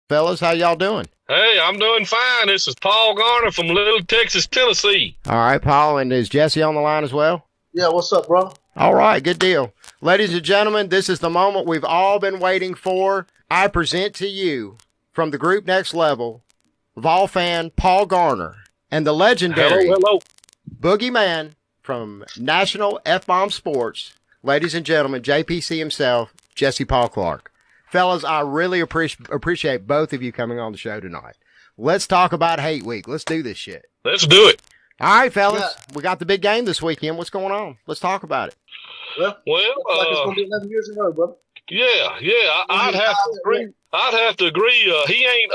Fellas, how y'all doing?
Hey, I'm doing fine. This is Paul Garner from Little Texas, Tennessee.
All right, Paul, and is Jesse on the line as well?
Yeah, what's up, bro?
All right, good deal. Ladies and gentlemen, this is the moment we've all been waiting for. I present to you from the group Next Level, Vol fan Paul Garner, and the legendary Boogeyman from National F-Bomb Sports, ladies and gentlemen, JPC himself, Jesse Paul Clark. Fellas, I really appreciate both of you coming on the show tonight. Let's talk about Hate Week. Let's do this shit.
Let's do it.
All right, fellas, we got the big game this weekend. What's going on? Let's talk about it.
Well, like it's going to be 11 years in a row, brother.
Yeah, I'd have to agree. He ain't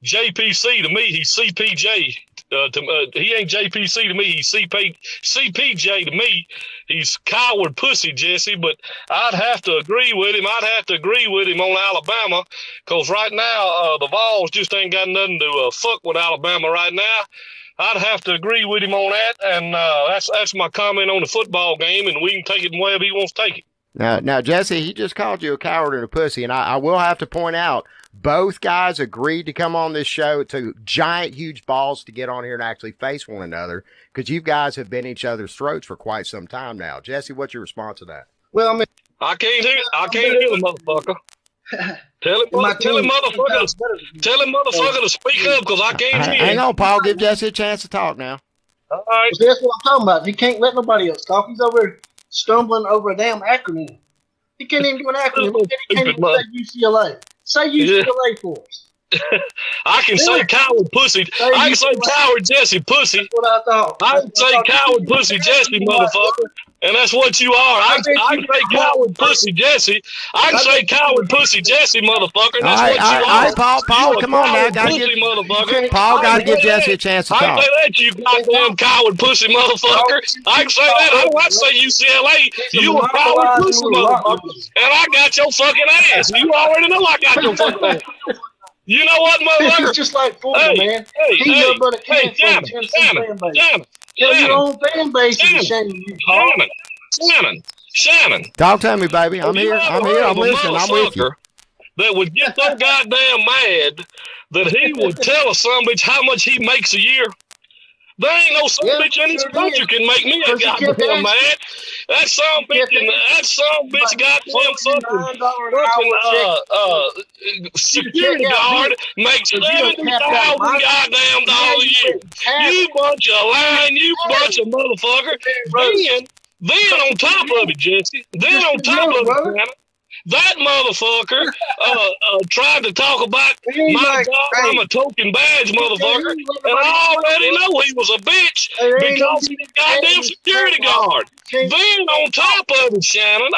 JPC to me. He's CPJ. He ain't JPC to me. He's CPJ to me. He's coward pussy, Jesse. But I'd have to agree with him. I'd have to agree with him on Alabama, because right now the Vols just ain't got nothing to fuck with Alabama right now. I'd have to agree with him on that, and that's my comment on the football game, and we can take it wherever he wants to take it.
Now, Jesse, he just called you a coward and a pussy, and I will have to point out, both guys agreed to come on this show. It took giant, huge balls to get on here and actually face one another, because you guys have been each other's throats for quite some time now. Jesse, what's your response to that?
Well, I mean,
I can't hear the motherfucker. Tell him motherfucker to speak up, because I can't hear.
Hang on, Paul. Give Jesse a chance to talk now.
All right.
So that's what I'm talking about. He can't let nobody else talk. He's over here stumbling over a damn acronym. He can't even do an acronym. He can't even say UCLA. Say UCLA for us.
I can say coward pussy. I can say coward Jesse pussy.
That's what I thought.
I can say coward pussy Jesse, motherfucker. And that's what you are. I can say coward pussy Jesse. I can say coward pussy Jesse, motherfucker. And that's what you are.
All right, Paul, come on now. Paul got to give Jesse a chance to talk.
I can say that, you goddamn coward pussy motherfucker. I can say that. I don't want to say UCLA. You a coward pussy motherfucker. And I got your fucking ass. You already know I got your fucking ass. You know what, motherfucker?
It's just like Florida, man. He's nothing but a can from the Tennessee fan base. Tell your own fan base is shaming you, Paul.
Shannon.
Talk to me, baby. I'm here. I'm listening. I'm with you.
That would get so goddamn mad that he would tell a son bitch how much he makes a year. There ain't no son bitch in this country can make me a goddamn mad. That son bitch goddamn fucking security guard makes $70,000 goddamn dollars a year. You bunch of lying, you bunch of motherfucker. Then on top of it, Jesse, that motherfucker tried to talk about my job. I'm a token badge motherfucker, and I already know he was a bitch because he's a goddamn security guard. Then on top of it, Shannon, the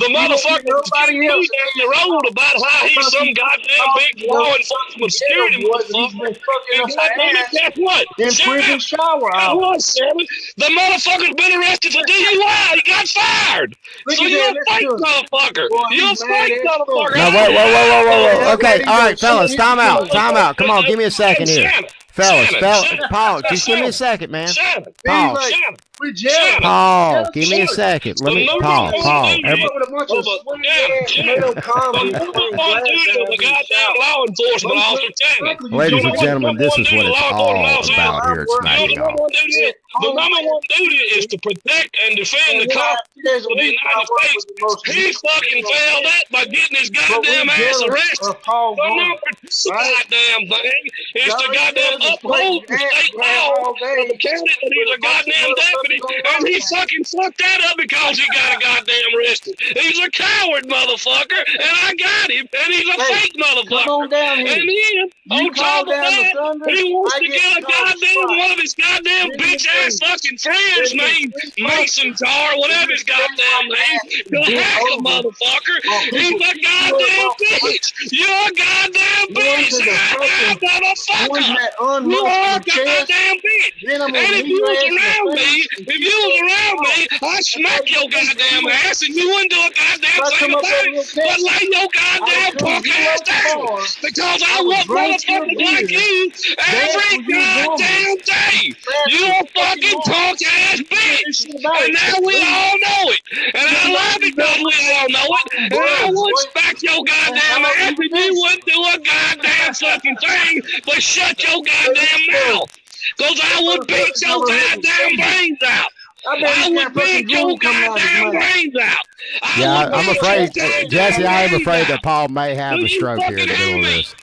motherfucker keep me down the road about how he's some goddamn big law enforcement security motherfucker. And goddamn it, guess what?
Shannon,
Shannon, the motherfucker's been arrested for DUI. He got fired. So you're a fake motherfucker. You're a fake motherfucker.
Now, whoa. Okay, all right, fellas, time out. Come on, give me a second here. Fellas, Paul, just give me a second, man. Paul, give me a second. Let me, Paul. Ladies and gentlemen, this is what it's all about here at Smacking Off.
The number one duty is to protect and defend the Constitution of the United States. He fucking failed that by getting his goddamn ass arrested. The number two goddamn thing is to goddamn uphold the state law of the county that he's a goddamn deputy. deputy, and he fucking fucked that up because he got a goddamn arrested. He's a coward, motherfucker, and I got him, and he's a fake motherfucker.
Come on down here.
And then, on top of that, he wants to get a goddamn one of his goddamn bitch-ass fucking friends named Mason Tar, whatever his goddamn name, to hack a motherfucker. He's a goddamn bitch. You're a goddamn bitch. Motherfucker. You are a goddamn bitch. And if you was around me, I'd smack your goddamn ass and you wouldn't do a goddamn thing about it, but lay your goddamn punk ass down. Because I want motherfuckers like you every goddamn day. You a fucking punk ass bitch. And now we all know it. And I love it because we all know it. And I would smack your goddamn ass and you wouldn't do a goddamn fucking thing but shut your goddamn mouth. Because I would beat your goddamn brains out. I would beat your goddamn brains out.
Yeah, I'm afraid, Jesse, I am afraid that Paul may have a stroke here in the middle of this.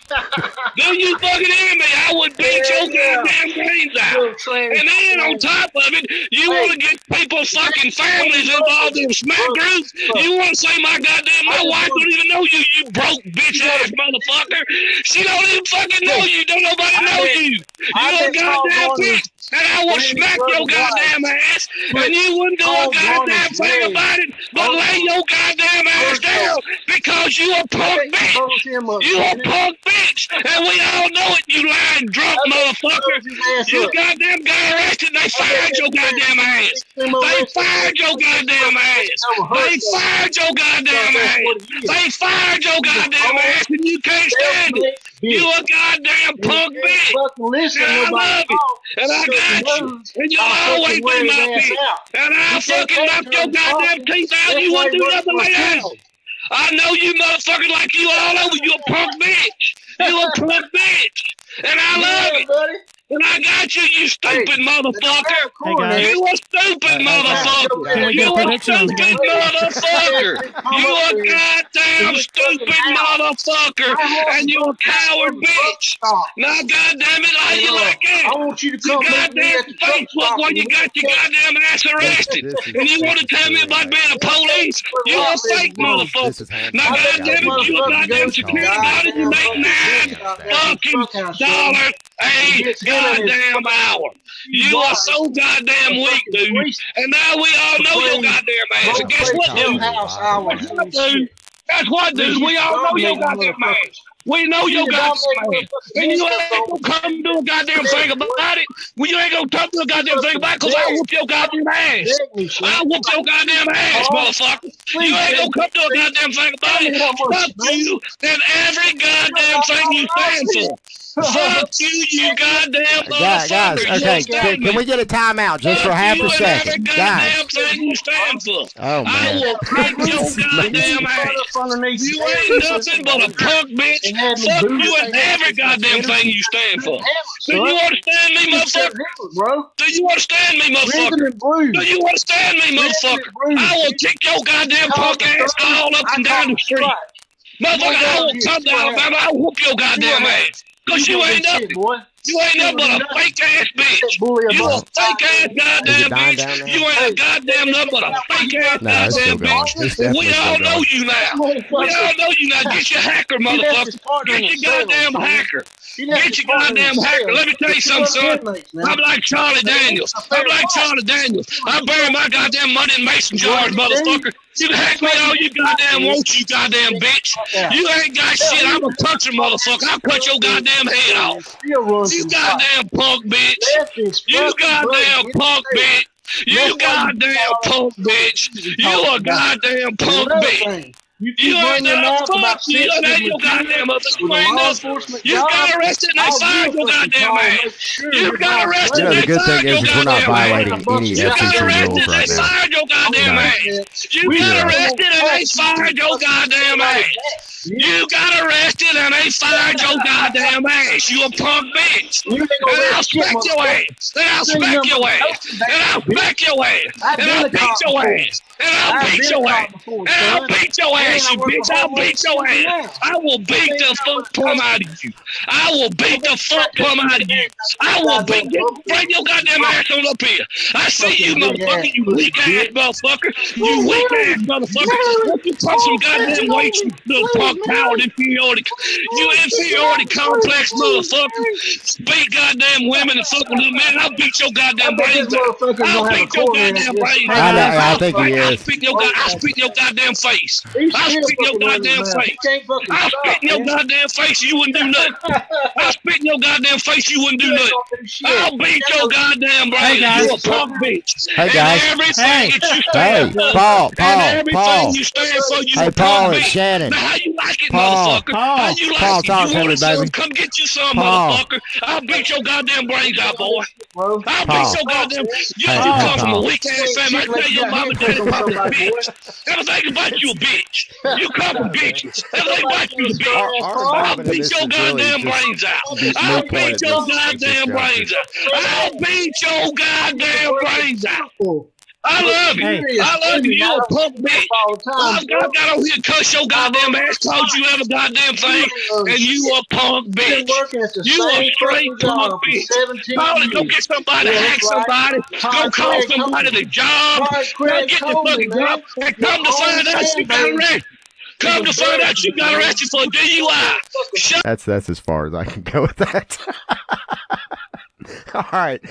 Do you fucking hear me? I would beat your goddamn brains out. And then on top of it, you want to get people's fucking families involved in smack groups? You want to say my wife don't even know you, you broke bitch-ass motherfucker. She don't even fucking know you. Don't nobody know you. You a goddamn bitch. And I will smack your goddamn ass, and you wouldn't do a goddamn thing about it, but lay your goddamn ass down because you a punk bitch. You a punk bitch, and we all know it, you lying drunk motherfucker. You goddamn got arrested, and they fired your goddamn ass. They fired your goddamn ass. They fired your goddamn ass. They fired your goddamn ass, and you can't stand it. You a goddamn punk bitch. And I love it. And I got you. And you'll always be my bitch. And I'll fucking knock your goddamn teeth out. You won't do nothing like that. I know you motherfuckers like you all over. You a punk bitch. You a punk bitch. And I love it. And I got you, you stupid motherfucker. You a stupid motherfucker. You a stupid motherfucker. You a goddamn stupid motherfucker. And you a coward bitch. Now, goddamn it, how you like that?
I want you to come
goddamn Facebook when you got your goddamn ass arrested. And you want to tell me about being a police? You a fake motherfucker. Now, goddamn it, you a goddamn security guard and you make $9 a goddamn hour. You are so goddamn weak, dude. And now we all know your goddamn ass. And guess what, dude? That's what, dude. We all know your goddamn ass. We know your goddamn ass. And you ain't gonna come do a goddamn thing about it. Well, you ain't gonna come do a goddamn thing about it because I'll whoop your goddamn ass. I'll whoop your goddamn ass, motherfucker. You ain't gonna come do a goddamn thing about it. Fuck you and every goddamn thing you stand for. Fuck you, you goddamn motherfucker.
Guys, okay, can we get a timeout just for half a second? Guys.
You stand for.
Oh, man.
I will break your goddamn ass. You ain't nothing but a punk bitch. Fuck you and every goddamn thing you stand for. Do you understand me, motherfucker? Do you understand me, motherfucker? Do you understand me, motherfucker? I will kick your goddamn punk ass all up and down the street. Motherfucker, I will come to Alabama. I will whoop your goddamn ass. Because you ain't nothing. You ain't nothing but a fake ass bitch. You a fake ass goddamn bitch. You ain't a goddamn nothing but a fake ass goddamn bitch. We all know you now. We all know you now. Get your hacker, motherfucker. Get your goddamn hacker. Get your goddamn hacker. Let me tell you something, son. I'm like Charlie Daniels. I'm like Charlie Daniels. I bury my goddamn money in mason jars, motherfucker. You can hack me all you goddamn want, you goddamn bitch. You ain't got shit. I'm a puncher, motherfucker. I'll cut your goddamn head off. You goddamn punk bitch. You goddamn punk bitch. You goddamn punk bitch. You a goddamn punk bitch. You ain't enough. Fuck you. You ain't your goddamn mother. You ain't enough. You got arrested and they fired your goddamn ass. You got arrested and they fired your goddamn ass. You got arrested and they fired your goddamn ass. You got arrested and they fired your goddamn ass. You got arrested and they fired your goddamn ass. You a punk bitch. And I'll smack your ass. And I'll smack your ass. And I'll smack your ass. And I'll beat your ass. And I'll beat your ass. And I'll beat your ass, you bitch. I'll beat your ass. I will beat the fuck plumb out of you. I will beat the fuck plumb out of you. I will beat you. Bring your goddamn ass on up here. I see you, motherfucker, you weak ass motherfucker. You weak ass motherfucker. Don't you talk some goddamn weight, you little punk coward inferiority. You inferiority complex motherfucker. Beat goddamn women and fuck with little men. I'll beat your goddamn brains out. I'll beat your goddamn brains out.
I think he is.
I'll spit in your goddamn face. I'll spit in your goddamn face. I'll spit in your goddamn face. You wouldn't do nothing. I'll spit in your goddamn face. You wouldn't do nothing. I'll beat your goddamn brains. You a punk bitch.
Hey guys. Hey, Paul.
You stand for, you
hey, Paul and Shannon.
Now, how you like it, motherfucker? How you like
talk
it?
to
You
me, baby.
Come get you some, motherfucker. I'll beat your goddamn brains out, boy. I'll beat your goddamn. You come from a weak ass family. I tell your mama, daddy, probably a bitch. Everything about you a bitch. You come from bitches. Everything about you a bitch. I'll beat your goddamn brains out. I'll beat your goddamn brains out. I'll beat your goddamn brains out. I love you. I love you. You a punk bitch. I got over here and cuss your goddamn ass, told you have a goddamn thing, and you a punk bitch. You a straight punk bitch. Go get somebody, hack somebody, go call somebody the job, go get the fucking job, and come to find out you got arrested. Come to find out you got arrested for a DUI.
That's as far as I can go with that. All right.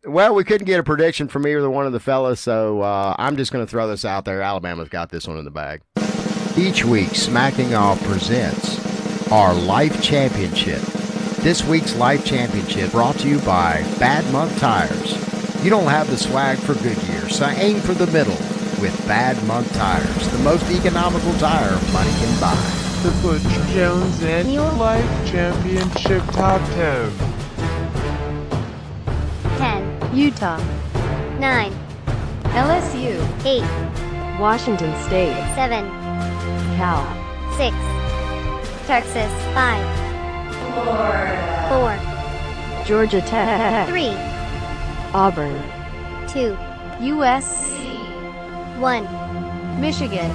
Well, we couldn't get a prediction from either one of the fellas, so I'm just going to throw this out there. Alabama's got this one in the bag. Each week, Smacking Off presents our Life Championship. This week's Life Championship brought to you by Bad Month Tires. You don't have the swag for Goodyear, so aim for the middle with Bad Month Tires, the most economical tire money can buy.
The Butch Jones and your Life Championship Top 10.
10. Utah. 9.
LSU.
8.
Washington State.
7.
Cal.
6. Texas. 5.
Florida.
4.
Georgia Tech.
3.
Auburn.
2.
USC.
1.
Michigan.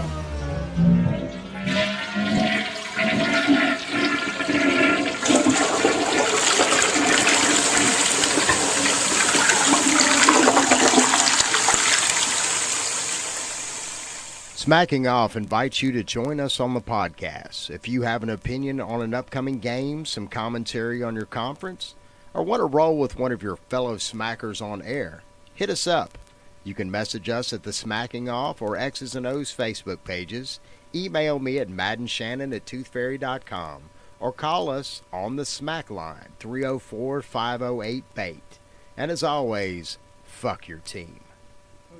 Smacking Off invites you to join us on the podcast. If you have an opinion on an upcoming game, some commentary on your conference, or want to roll with one of your fellow smackers on air, hit us up. You can message us at the Smacking Off or X's and O's Facebook pages, email me at maddenshannon@toothfairy.com, or call us on the Smack line, 304-508-BAIT. And as always, fuck your team.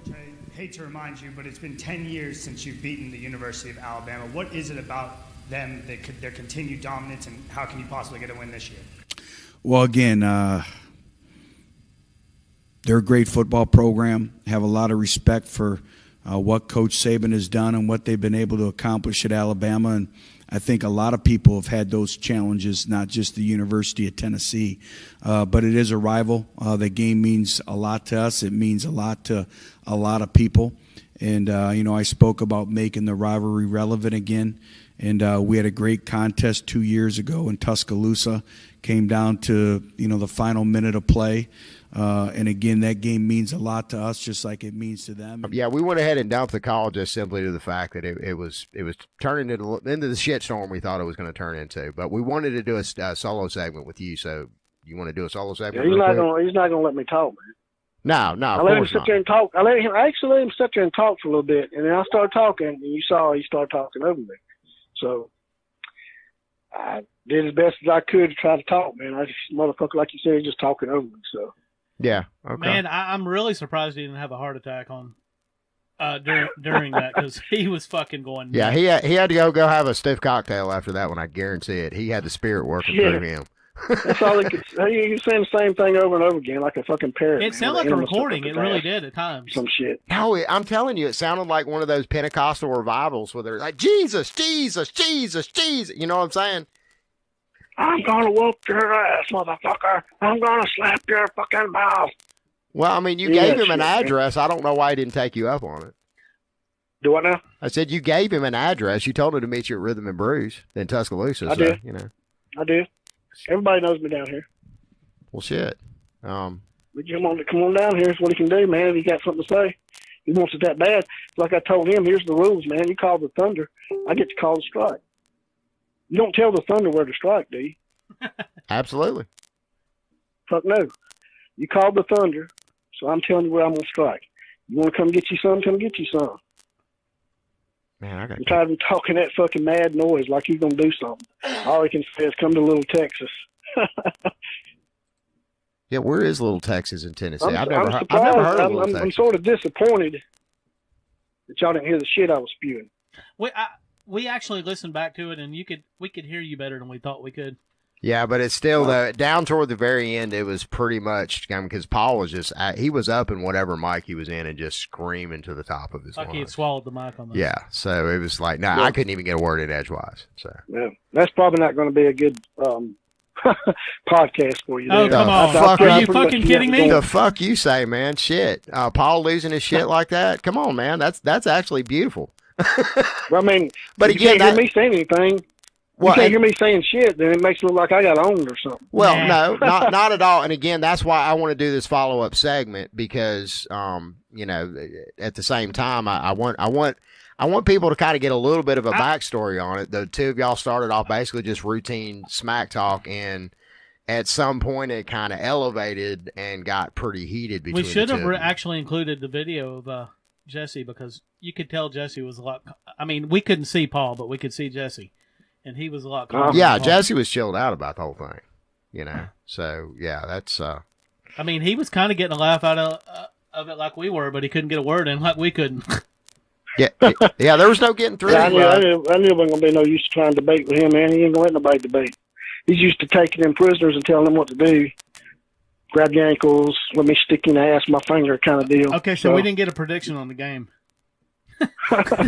Coach, I hate to remind you, but it's been 10 years since you've beaten the University of Alabama. What is it about them, their continued dominance, and how can you possibly get a win this year?
Well, again, they're a great football program. Have a lot of respect for what Coach Saban has done and what they've been able to accomplish at Alabama. And I think a lot of people have had those challenges, not just the University of Tennessee. But it is a rival. The game means a lot to us. It means a lot to a lot of people. And, I spoke about making the rivalry relevant again. And we had a great contest 2 years ago in Tuscaloosa. Came down to, the final minute of play. And again, that game means a lot to us, just like it means to them.
Yeah, we went ahead and dumped the call just simply to the fact that it was turning into the shitstorm we thought it was going to turn into. But we wanted to do a solo segment with you, so you want to do a solo segment?
Yeah, he's not gonna let me talk, man.
No,
I let him sit there and talk. I actually let him sit there and talk for a little bit, and then I started talking, and you saw he started talking over me. So I did as best as I could to try to talk, man. I just, motherfucker, like you said, just talking over me. So.
Yeah. Okay.
Man, I'm really surprised he didn't have a heart attack on during that, because he was fucking going.
Yeah, he had to go have a stiff cocktail after that one. I guarantee it. He had the spirit working through him.
That's all he could. He was saying the same thing over and over again, like a fucking parrot.
It sounded like a recording. It really did at times.
Some shit.
No, I'm telling you, it sounded like one of those Pentecostal revivals where they're like, Jesus, Jesus, Jesus, Jesus. You know what I'm saying?
I'm gonna whoop your ass, motherfucker. I'm gonna slap your fucking mouth.
Well, I mean, you gave him an address. I don't know why he didn't take you up on it.
Do what now?
I said you gave him an address. You told him to meet you at Rhythm and Brews in Tuscaloosa.
I did.
You know.
I did. Everybody knows me down here.
Well, shit.
But come on down here. It's what he can do, man. If he got something to say, he wants it that bad. Like I told him, here's the rules, man. You call the Thunder, I get to call the strike. You don't tell the Thunder where to strike, do you?
Absolutely.
Fuck no. You call the Thunder, so I'm telling you where I'm gonna strike. You want to come get you some? Come get you some.
Man,
I'm tired of him talking that fucking mad noise like he's gonna do something. All he can say is come to Little Texas.
Yeah, where is Little Texas in Tennessee? I've
I'm
never heard of Little
I'm
Texas.
sort of disappointed that y'all didn't hear the shit I was spewing.
We actually listened back to it, and we could hear you better than we thought we could.
Yeah, but it's still down toward the very end. It was pretty much because Paul was just he was up in whatever mic he was in and just screaming to the top of his
Like
lungs.
he had swallowed the mic on this.
Yeah, so it was like I couldn't even get a word in edgewise. So
yeah, that's probably not going to be a good podcast for you.
Oh,
there.
come on. Are you fucking kidding me?
The fuck you say, man? Shit. Paul losing his shit like that? Come on, man. That's actually beautiful.
I mean,
but
if
again,
you can't hear me saying anything.
Well,
you can't hear me saying shit, then it makes it look like I got owned or something.
Well, no, not at all. And again, that's why I want to do this follow-up segment because, you know, at the same time, I want people to kind of get a little bit of a backstory on it. The two of y'all started off basically just routine smack talk, and at some point it kind of elevated and got pretty heated between
We should
the
have
two.
actually included the video of Jesse because you could tell Jesse was a lot. I mean, we couldn't see Paul, but we could see Jesse. And he was a lot calmer.
Yeah, Jesse was chilled out about the whole thing, you know. So yeah, that's.
I mean, he was kind of getting a laugh out of it like we were, but he couldn't get a word in like we couldn't.
Yeah, there was no getting through.
I knew it wasn't going to be no use trying to debate with him, man. He ain't going to let nobody debate. He's used to taking them prisoners and telling them what to do. Grab your ankles, let me stick you in the ass, my finger kind of deal.
Okay, so we didn't get a prediction on the game.
Okay.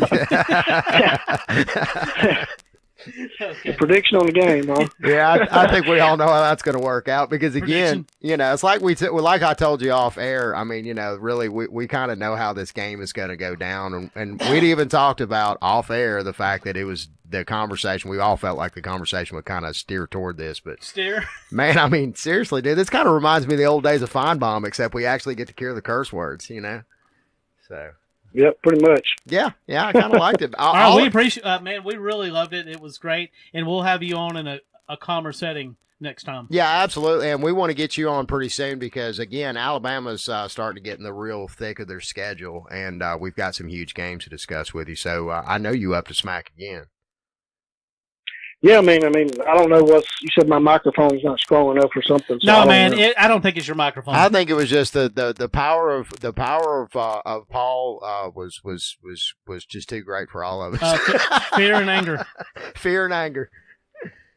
Prediction on the game, huh?
Yeah, I think we all know how that's going to work out because again, you know, it's like like I told you off air. I mean, you know, really, we kind of know how this game is going to go down, and we'd even talked about off air the fact that it was the conversation. We all felt like the conversation would kind of steer toward this, but man, I mean, seriously, dude, this kind of reminds me of the old days of Feinbaum, except we actually get to hear the curse words, you know. So.
Yep, pretty much.
Yeah, I kind of liked it.
We appreciate, man. We really loved it. It was great, and we'll have you on in a calmer setting next time.
Yeah, absolutely, and we want to get you on pretty soon because again, Alabama's starting to get in the real thick of their schedule, and we've got some huge games to discuss with you. So I know you up to smack again.
Yeah, I mean, I don't know you said my microphone's not strong enough or something. So
no, man, I don't think it's your microphone.
I think it was just the power of Paul was just too great for all of us.
Fear and anger.
Fear and anger.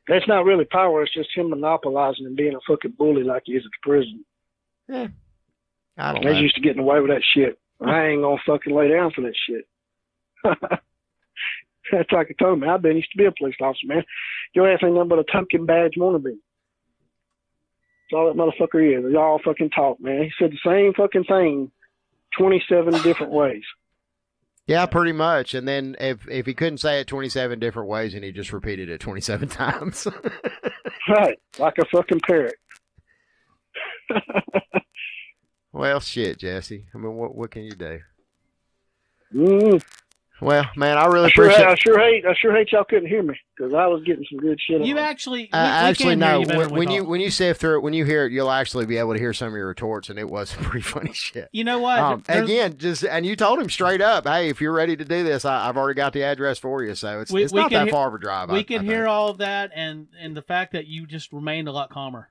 That's not really power. It's just him monopolizing and being a fucking bully like he is at the prison.
Yeah, I don't know.
He's used to getting away with that shit. I ain't gonna fucking lay down for that shit. That's like I told him. I used to be a police officer, man. Your ass ain't nothing but a token badge wannabe. That's all that motherfucker is. Y'all fucking talk, man. He said the same fucking thing 27 different ways.
Yeah, pretty much. And then if he couldn't say it 27 different ways, and he just repeated it 27 times.
Right, like a fucking parrot.
Well, shit, Jesse. I mean, what can you do? Well, man, I really appreciate it.
I sure hate y'all couldn't hear me because I was getting some good shit.
You
on.
actually,
no.
When
you sift through it, when you hear it, you'll actually be able to hear some of your retorts, and it was some pretty funny shit.
You know what?
Again, and you told him straight up, hey, if you're ready to do this, I've already got the address for you, so it's not that far of a drive.
We could hear all of that, and the fact that you just remained a lot calmer.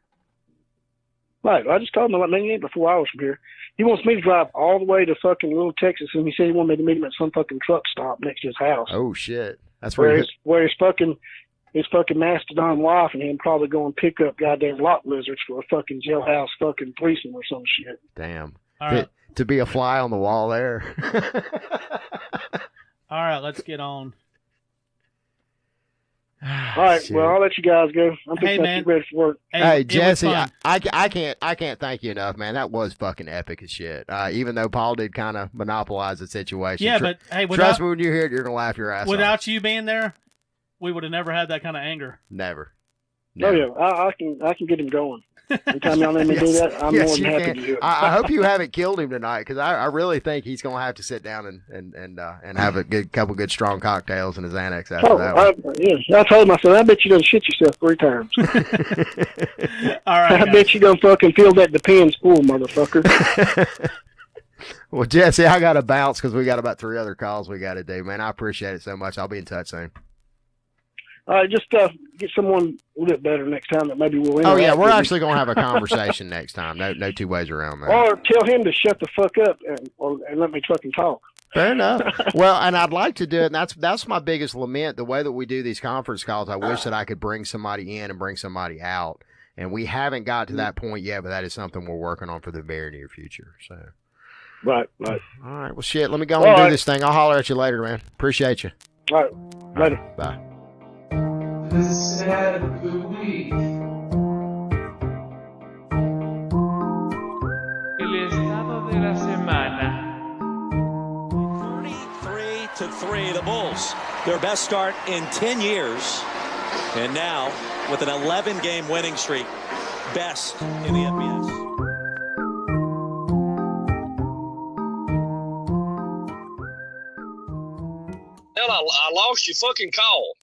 Right. I just told him, man, he ain't but 4 hours from here. He wants me to drive all the way to fucking Little Texas, and he said he wanted me to meet him at some fucking truck stop next to his house.
Oh, shit. That's
where his fucking mastodon wife and him probably go and pick up goddamn lock lizards for a fucking jailhouse fucking threesome or some shit.
Damn.
Right.
To be a fly on the wall there.
All right, let's get on.
All right.
Shit.
Well, I'll let you guys go. I'm picking up ready for work.
Hey Jesse, I can't thank you enough, man. That was fucking epic as shit. Even though Paul did kind of monopolize the situation.
Yeah, but hey,
trust me, when you hear it, you're gonna laugh your ass off.
Without you being there, we would have never had that kind of anger.
Never.
Oh yeah, I can get him going. Anytime y'all let me do that, I'm more than happy to do it.
I hope you haven't killed him tonight, because I really think he's going to have to sit down and have a couple good strong cocktails in his annex after that one.
I told him, I said, I bet you done shit yourself 3 times.
All right,
I bet you done fucking feel that Depends full, motherfucker.
Well, Jesse, I got to bounce because we got about 3 other calls we got to do, man. I appreciate it so much. I'll be in touch soon.
All right, just get someone a little bit better next time that maybe we'll interact.
Oh, yeah, we're
with
actually going to have a conversation next time. No 2 ways around that.
Or tell him to shut the fuck up and let me fucking talk.
Fair enough. Well, and I'd like to do it, and that's my biggest lament, the way that we do these conference calls. I wish that I could bring somebody in and bring somebody out, and we haven't got to that point yet, but that is something we're working on for the very near future. So,
Right.
All right, well, shit, let me go and do this thing. I'll holler at you later, man. Appreciate you.
All right, later.
Bye.
The sad of the week. El estado de la semana.
33-3, the Bulls. Their best start in 10 years. And now, with an 11-game winning streak, best in the FBS.
Hell, I lost your fucking call.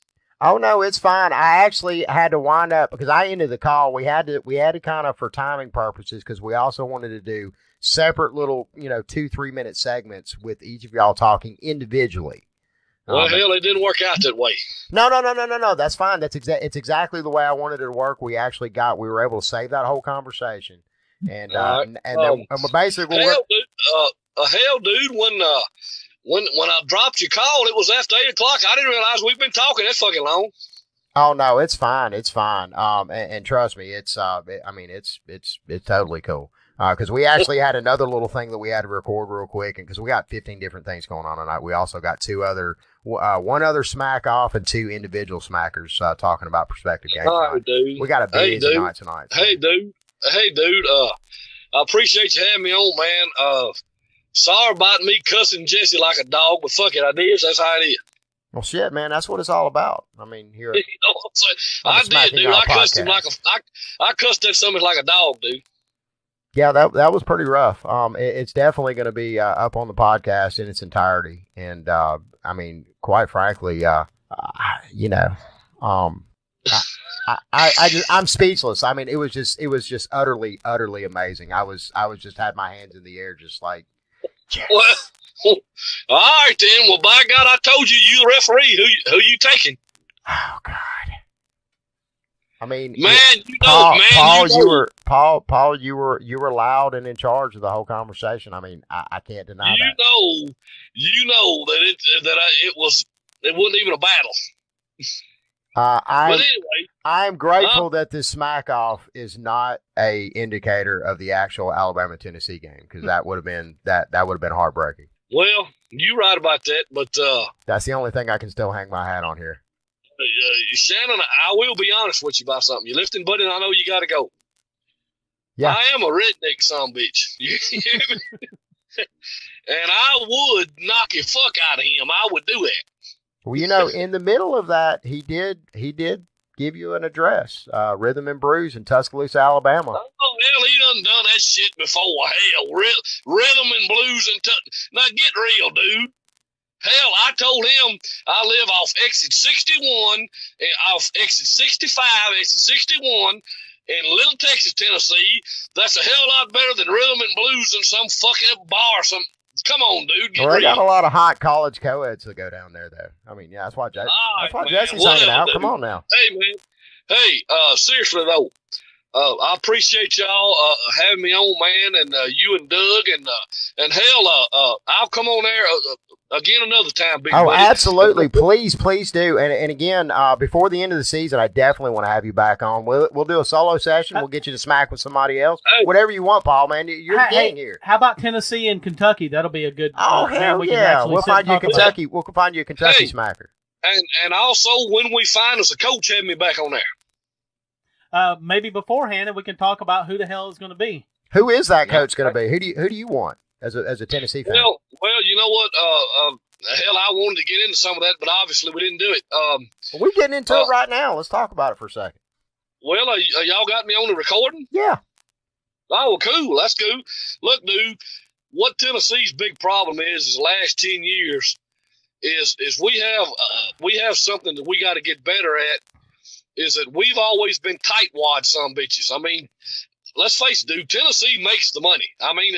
Oh no, it's fine. I actually had to wind up because I ended the call. We had to kind of, for timing purposes, because we also wanted to do separate little, 2-3 minute segments with each of y'all talking individually.
Well, hell, it didn't work out that way.
No. That's fine. It's exactly the way I wanted it to work. We were able to save that whole conversation, and basically,
dude, when I dropped your call, it was after 8 o'clock. I didn't realize we've been talking that fucking long.
Oh no, it's fine. It's fine. And trust me, it's totally cool. Because we actually had another little thing that we had to record real quick, and because we got 15 different things going on tonight, we also got one other smack off and 2 individual smackers talking about prospective games.
Right, dude.
We got a busy night tonight. So.
Hey, dude. I appreciate you having me on, man. Sorry about me cussing Jesse like a dog, but fuck it, I did. That's how it is.
Well, shit, man, that's what it's all about. I mean, here.
You know what I'm saying? I did, dude. I cussed him I cussed that something like a dog, dude.
Yeah, that was pretty rough. It's definitely going to be up on the podcast in its entirety, and I mean, quite frankly, I'm speechless. I mean, it was just utterly amazing. I just had my hands in the air, just like. Yes.
Well, all right then. Well, by God, I told you, you the referee. Who you taking?
Oh God. I mean,
man,
Paul, you were loud and in charge of the whole conversation. I mean, I can't deny that.
You know that it wasn't even a battle. But anyway,
I'm grateful that this smack off is not a indicator of the actual Alabama-Tennessee game, because that would have been heartbreaking.
Well, you're right about that, but
that's the only thing I can still hang my hat on here.
Shannon, I will be honest with you about something. You're lifting, buddy, and I know you got to go.
Yeah,
I am a redneck son bitch. And I would knock the fuck out of him. I would do that.
Well, in the middle of that, he did give you an address, Rhythm and Brews in Tuscaloosa, Alabama.
Oh, hell, he done that shit before. Hell, Rhythm and Blues and now get real, dude. Hell, I told him I live off exit 61, off exit 65, exit 61 in Little Texas, Tennessee. That's a hell lot better than Rhythm and Blues in some fucking bar. Come on, dude. Get real.
They got a lot of hot college co-eds that go down there, though. I mean, yeah, that's why Jesse's hanging out.
Dude.
Come on now.
Hey, man. Hey, seriously, though. I appreciate y'all having me on, man, and you and Doug, and hell, I'll come on there again another time, big buddy.
Absolutely. Please do. And again, before the end of the season, I definitely want to have you back on. We'll do a solo session. We'll get you to smack with somebody else.
Hey.
Whatever you want, Paul, man. You're the king here.
How about Tennessee and Kentucky? That'll be a good.
Oh hell yeah! We'll find you a Kentucky. We'll find you a Kentucky smacker.
And also, when we find us a coach, have me back on there.
Maybe beforehand, and we can talk about who the hell is going to be.
Who is that coach going to be? Who do you want as a Tennessee fan?
Well, you know what? Hell, I wanted to get into some of that, but obviously we didn't do it.
We're getting into it right now. Let's talk about it for a second.
Well, y'all got me on the recording?
Yeah.
Oh, well, cool. That's cool. Look, dude, what Tennessee's big problem is the last 10 years is we have something that we got to get better at. Is that we've always been tightwad some bitches. I mean, let's face it, dude. Tennessee makes the money. I mean,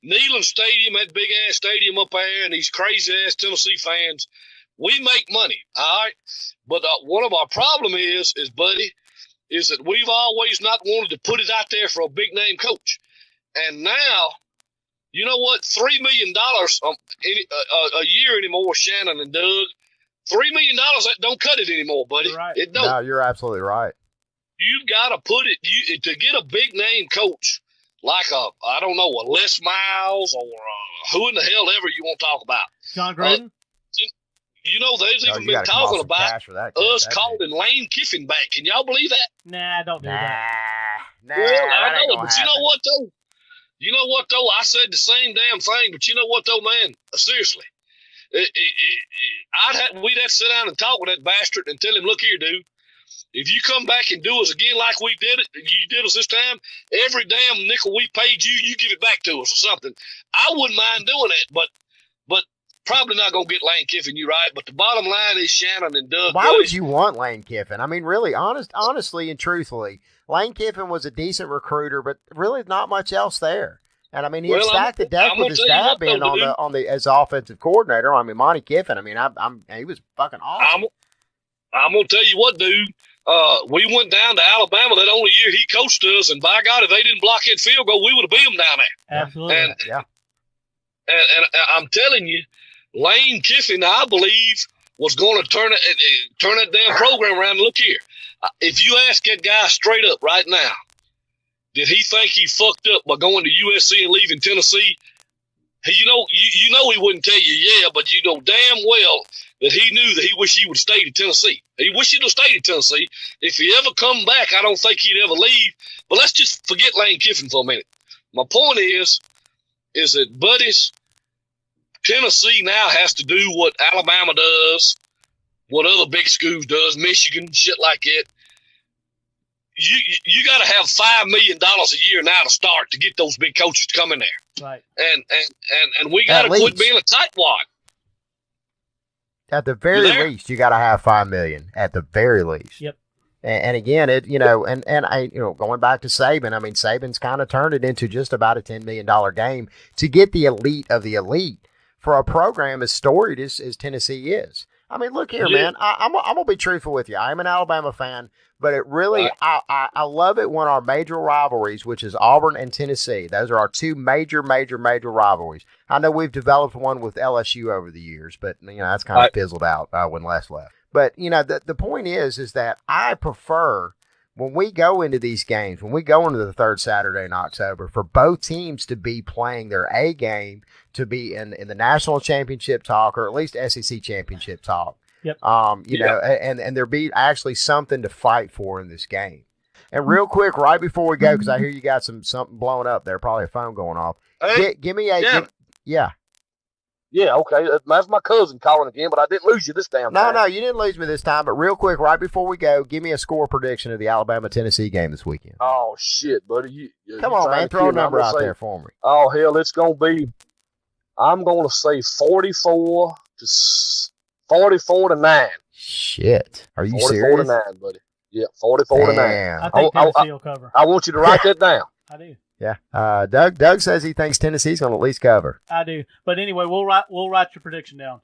Neyland Stadium, that big ass stadium up there, and these crazy ass Tennessee fans, we make money. All right, but one of our problem is buddy, is that we've always not wanted to put it out there for a big name coach, and now, you know what? $3 million a year anymore, Shannon and Doug. $3 million, that don't cut it anymore, buddy.
Right.
It don't.
No, you're absolutely right.
You've got to put it to get a big name coach like a Les Miles or who in the hell ever you want to talk about.
John Gruden.
You know, there's even been talking about us calling Lane Kiffin back. Can y'all believe that?
Nah, don't do that.
Nah,
well, I know it, but
happen.
You know what though? I said the same damn thing, but you know what though, man? Seriously. We'd have to sit down and talk with that bastard and tell him, look here, dude, if you come back and do us again like we did it, you did us this time, every damn nickel we paid you, you give it back to us or something. I wouldn't mind doing that, but probably not going to get Lane Kiffin, you're right. But the bottom line is Shannon and Doug.
Why would you want Lane Kiffin? I mean, really, honestly and truthfully, Lane Kiffin was a decent recruiter, but really not much else there. And I mean, he had stacked the deck with his dad being as offensive coordinator. I mean, Monty Kiffin. I mean, he was fucking awesome.
I'm gonna tell you what, dude. We went down to Alabama that only year he coached us, and by God, if they didn't block that field goal, we would have beat them down there.
Absolutely.
And I'm telling you, Lane Kiffin, I believe, was going to turn that damn program around. And look here, if you ask that guy straight up right now, did he think he fucked up by going to USC and leaving Tennessee? You know he wouldn't tell you, yeah, but you know damn well that he knew that he wished he would have stayed in Tennessee. He wished he'd have stayed in Tennessee. If he ever come back, I don't think he'd ever leave. But let's just forget Lane Kiffin for a minute. My point is that, buddies, Tennessee now has to do what Alabama does, what other big schools does, Michigan, shit like that. You got to have $5 million a year now to start to get those big coaches to come in there.
Right.
And we got to quit being a tightwad.
At the very least, you got to have $5 million. At the very least.
Yep.
And again, going back to Saban. I mean, Saban's kind of turned it into just about a $10 million game to get the elite of the elite for a program as storied as Tennessee is. I mean, look here, man. I'm gonna be truthful with you. I'm an Alabama fan, but it really, I love it when our major rivalries, which is Auburn and Tennessee, those are our two major rivalries. I know we've developed one with LSU over the years, but that's kind of fizzled out when Les left. But the point is that I prefer when we go into these games, when we go into the third Saturday in October, for both teams to be playing their A game, to be in the national championship talk, or at least SEC championship talk.
Yep.
And there be actually something to fight for in this game. And real quick, right before we go, because I hear you got something blowing up there, probably a phone going off.
Hey,
give me a yeah.
Yeah, okay. That's my cousin calling again, but I didn't lose you this time.
No, you didn't lose me this time. But real quick, right before we go, give me a score prediction of the Alabama-Tennessee game this weekend.
Oh, shit, buddy.
Come on, man. Throw a number out there for me.
Oh, hell, it's going to be, I'm going to say 44 to 9.
Shit. Are you
44
serious?
44 to 9, buddy. Yeah, 44 to 9.
I think Tennessee will cover.
I want you to write that down.
I do.
Yeah. Doug says he thinks Tennessee's going to at least cover.
I do. But anyway, we'll write your prediction down.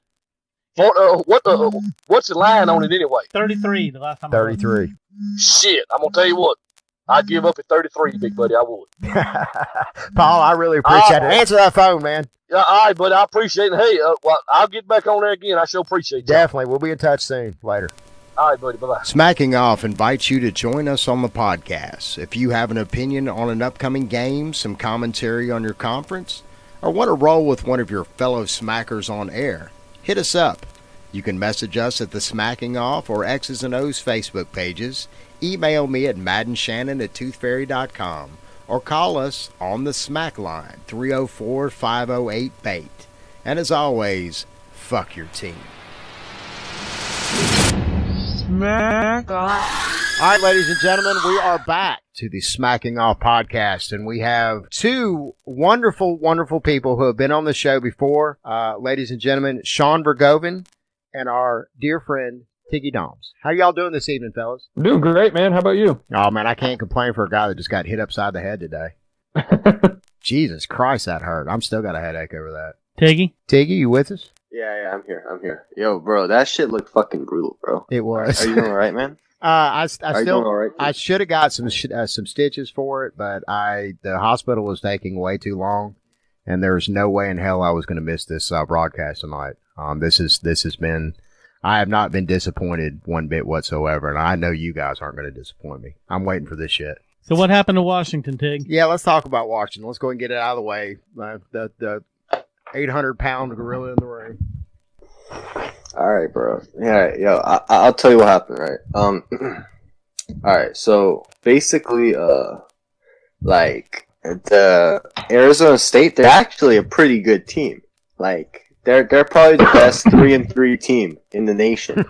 What's the line on it anyway?
33 the last time
33.
Shit, I'm going to tell you what. I'd give up at 33, big buddy. I would.
Paul, I really appreciate it. Answer that phone, man.
Yeah, all right, buddy. I appreciate it. Hey, I'll get back on there again. I sure appreciate that.
Definitely. We'll be in touch soon. Later.
All right, buddy. Bye-bye.
Smacking Off invites you to join us on the podcast. If you have an opinion on an upcoming game, some commentary on your conference, or want to roll with one of your fellow smackers on air, hit us up. You can message us at the Smacking Off or X's and O's Facebook pages, email me at maddenshannon@toothfairy.com, or call us on the Smack line, 304-508-BAIT. And as always, fuck your team.
Smack off.
All right, ladies and gentlemen, we are back to the Smacking Off podcast, and we have two wonderful, wonderful people who have been on the show before. Ladies and gentlemen, Sean Vergowven and our dear friend Tiggy Domz. How y'all doing this evening, fellas?
I'm doing great, man. How about you?
Oh, man, I can't complain for a guy that just got hit upside the head today. Jesus Christ, that hurt. I'm still got a headache over that.
Tiggy?
Tiggy, you with us?
Yeah, I'm here. Yo, bro, that shit looked fucking brutal, bro.
It was.
Are you doing all right, man?
I
doing all right,
I should have got some stitches for it, but the hospital was taking way too long, and there's no way in hell I was going to miss this broadcast tonight. This has been, I have not been disappointed one bit whatsoever, and I know you guys aren't going to disappoint me. I'm waiting for this shit.
So what happened to Washington, Tig?
Yeah, let's talk about Washington. Let's go and get it out of the way. The 800-pound gorilla in the ring.
All right, bro. Yeah, yo, I'll tell you what happened, right? All right, so basically, like the Arizona State, they're actually a pretty good team. Like they're probably the best 3-3 team in the nation.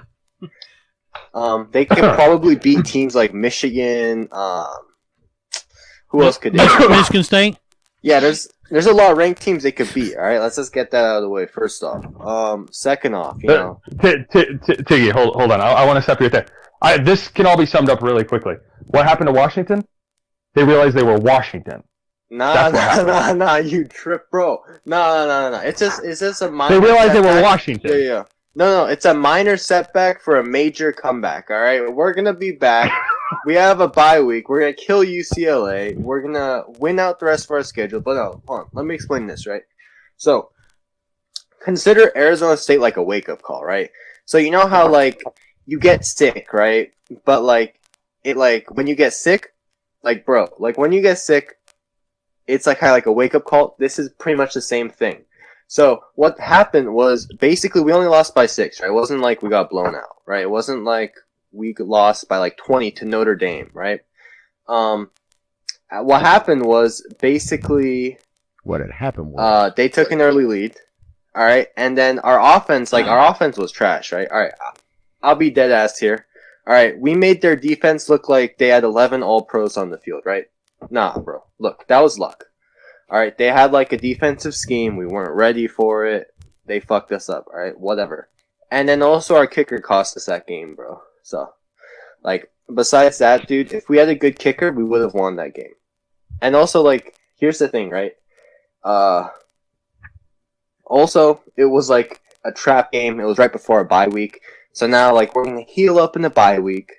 They can probably beat teams like Michigan. Who else could they beat?
Michigan State?
Yeah, there's a lot of ranked teams they could beat. All right, let's just get that out of the way first off. Second off, you know,
Tiggy, hold on. I want to stop you right there. This can all be summed up really quickly. What happened to Washington? They realized they were Washington.
Nah, you trip, bro. No. It's just a minor.
They realized
setback.
they were Washington.
Yeah. No, it's a minor setback for a major comeback. All right, we're gonna be back. We have a bye week. We're gonna kill UCLA. We're gonna win out the rest of our schedule. But no, hold on. Let me explain this, right? So, consider Arizona State like a wake-up call, right? So you know how like you get sick, right? But like when you get sick, like bro, like when you get sick, it's like kind of like a wake-up call. This is pretty much the same thing. So what happened was basically we only lost by 6, right? It wasn't like we got blown out, right? It wasn't like we lost by like 20 to Notre Dame, right? What happened was basically
what had happened was
they took an early lead, all right, and then our offense was trash, right? All right, I'll be dead ass here. All right, we made their defense look like they had 11 All-Pros on the field, right? Nah, bro. Look, that was luck. All right, they had like a defensive scheme. We weren't ready for it. They fucked us up. All right, whatever. And then also our kicker cost us that game, bro. So, like, besides that, dude, if we had a good kicker, we would have won that game. And also, like, here's the thing, right? Also, it was like a trap game. It was right before our bye week. So now, like, we're gonna heal up in the bye week.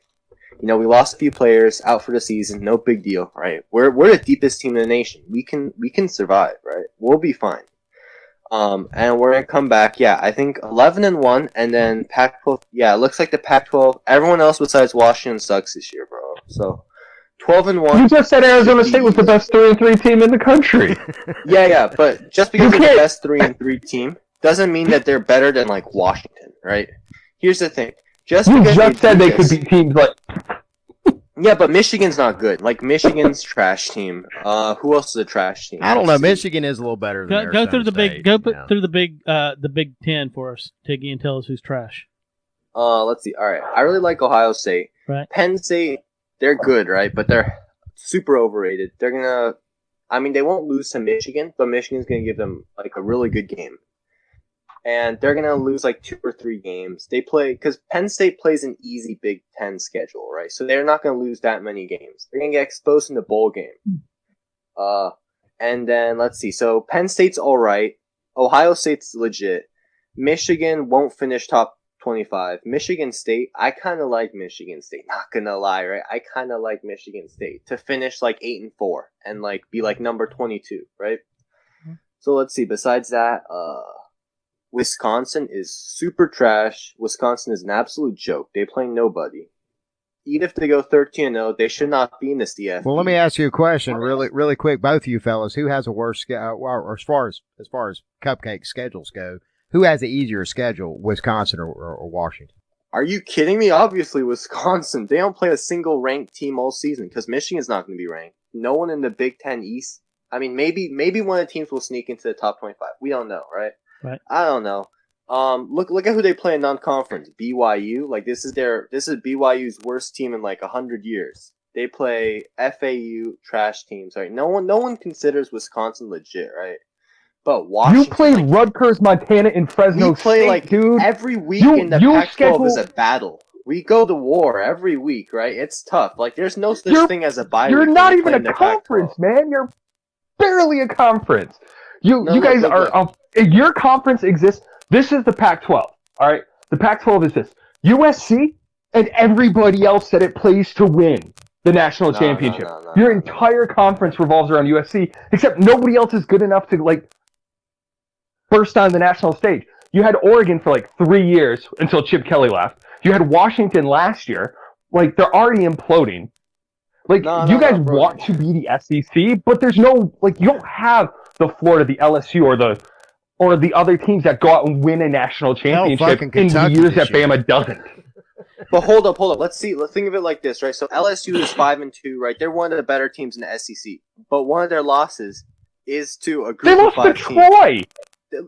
You know, we lost a few players out for the season. No big deal, right? We're the deepest team in the nation. We can survive, right? We'll be fine. And we're gonna come back. Yeah, I think 11-1, and then Pac-12. Yeah, it looks like the Pac-12. Everyone else besides Washington sucks this year, bro. So 12-1.
You just said Arizona State was the best 3-3 team in the country.
Yeah, but just because they're the best 3-3 team doesn't mean that they're better than like Washington, right? Here's the thing.
You just said they could beat teams like.
Yeah, but Michigan's not good. Like Michigan's trash team. Who else is a trash team?
I don't know. Michigan is a little better than
Go through the
State.
through the Big Ten for us, Tiggy, and tell us who's trash.
Let's see. All right, I really like Ohio State.
Right.
Penn State, they're good, right? But they're super overrated. They're gonna. I mean, they won't lose to Michigan, but Michigan's gonna give them like a really good game. And they're going to lose like 2 or 3 games. They play, because Penn State plays an easy Big Ten schedule, right? So they're not going to lose that many games. They're going to get exposed in the bowl game. And then, let's see. So Penn State's all right. Ohio State's legit. Michigan won't finish top 25. Michigan State, I kind of like Michigan State. Not going to lie, right? I kind of like Michigan State to finish like 8-4 and like be like number 22, right? So let's see. Besides that, Wisconsin is super trash. Wisconsin is an absolute joke. They play nobody. Even if they go 13-0, they should not be in this DF.
Well, let me ask you a question, really quick, both of you fellas. Who has a worse or as far as cupcake schedules go? who has the easier schedule, Wisconsin or Washington?
Are you kidding me? Obviously, Wisconsin. They don't play a single ranked team all season because Michigan's not going to be ranked. No one in the Big Ten East. I mean, maybe one of the teams will sneak into the top 25. We don't know, right?
Right.
I don't know. Look at who they play in non-conference. BYU. Like this is BYU's worst team in like 100 years. They play FAU trash teams, right? No one considers Wisconsin legit, right? But Washington,
you play Rutgers, Montana, and Fresno
we play
State, dude.
Every week in the Pac-12 is a battle. We go to war every week, right? It's tough. Like there's no such thing as a bye.
You're
week
not
when you
even
play in
a
the
conference,
Pac-12.
man. You're barely a conference. You guys are. Your conference exists. This is the Pac-12. All right, the Pac-12 is this. USC and everybody else that it plays to win the national championship. Your entire conference revolves around USC, except nobody else is good enough to like burst on the national stage. You had Oregon for like 3 years until Chip Kelly left. You had Washington last year. Like they're already imploding. Like you guys want to be the SEC, but there's no like you don't have the Florida, the LSU, or the other teams that go out and win a national championship in the years that Bama doesn't.
But hold up. Let's think of it like this, right? So LSU is 5-2, right? They're one of the better teams in the SEC, but one of their losses is to a group of 5 teams. They lost to Troy.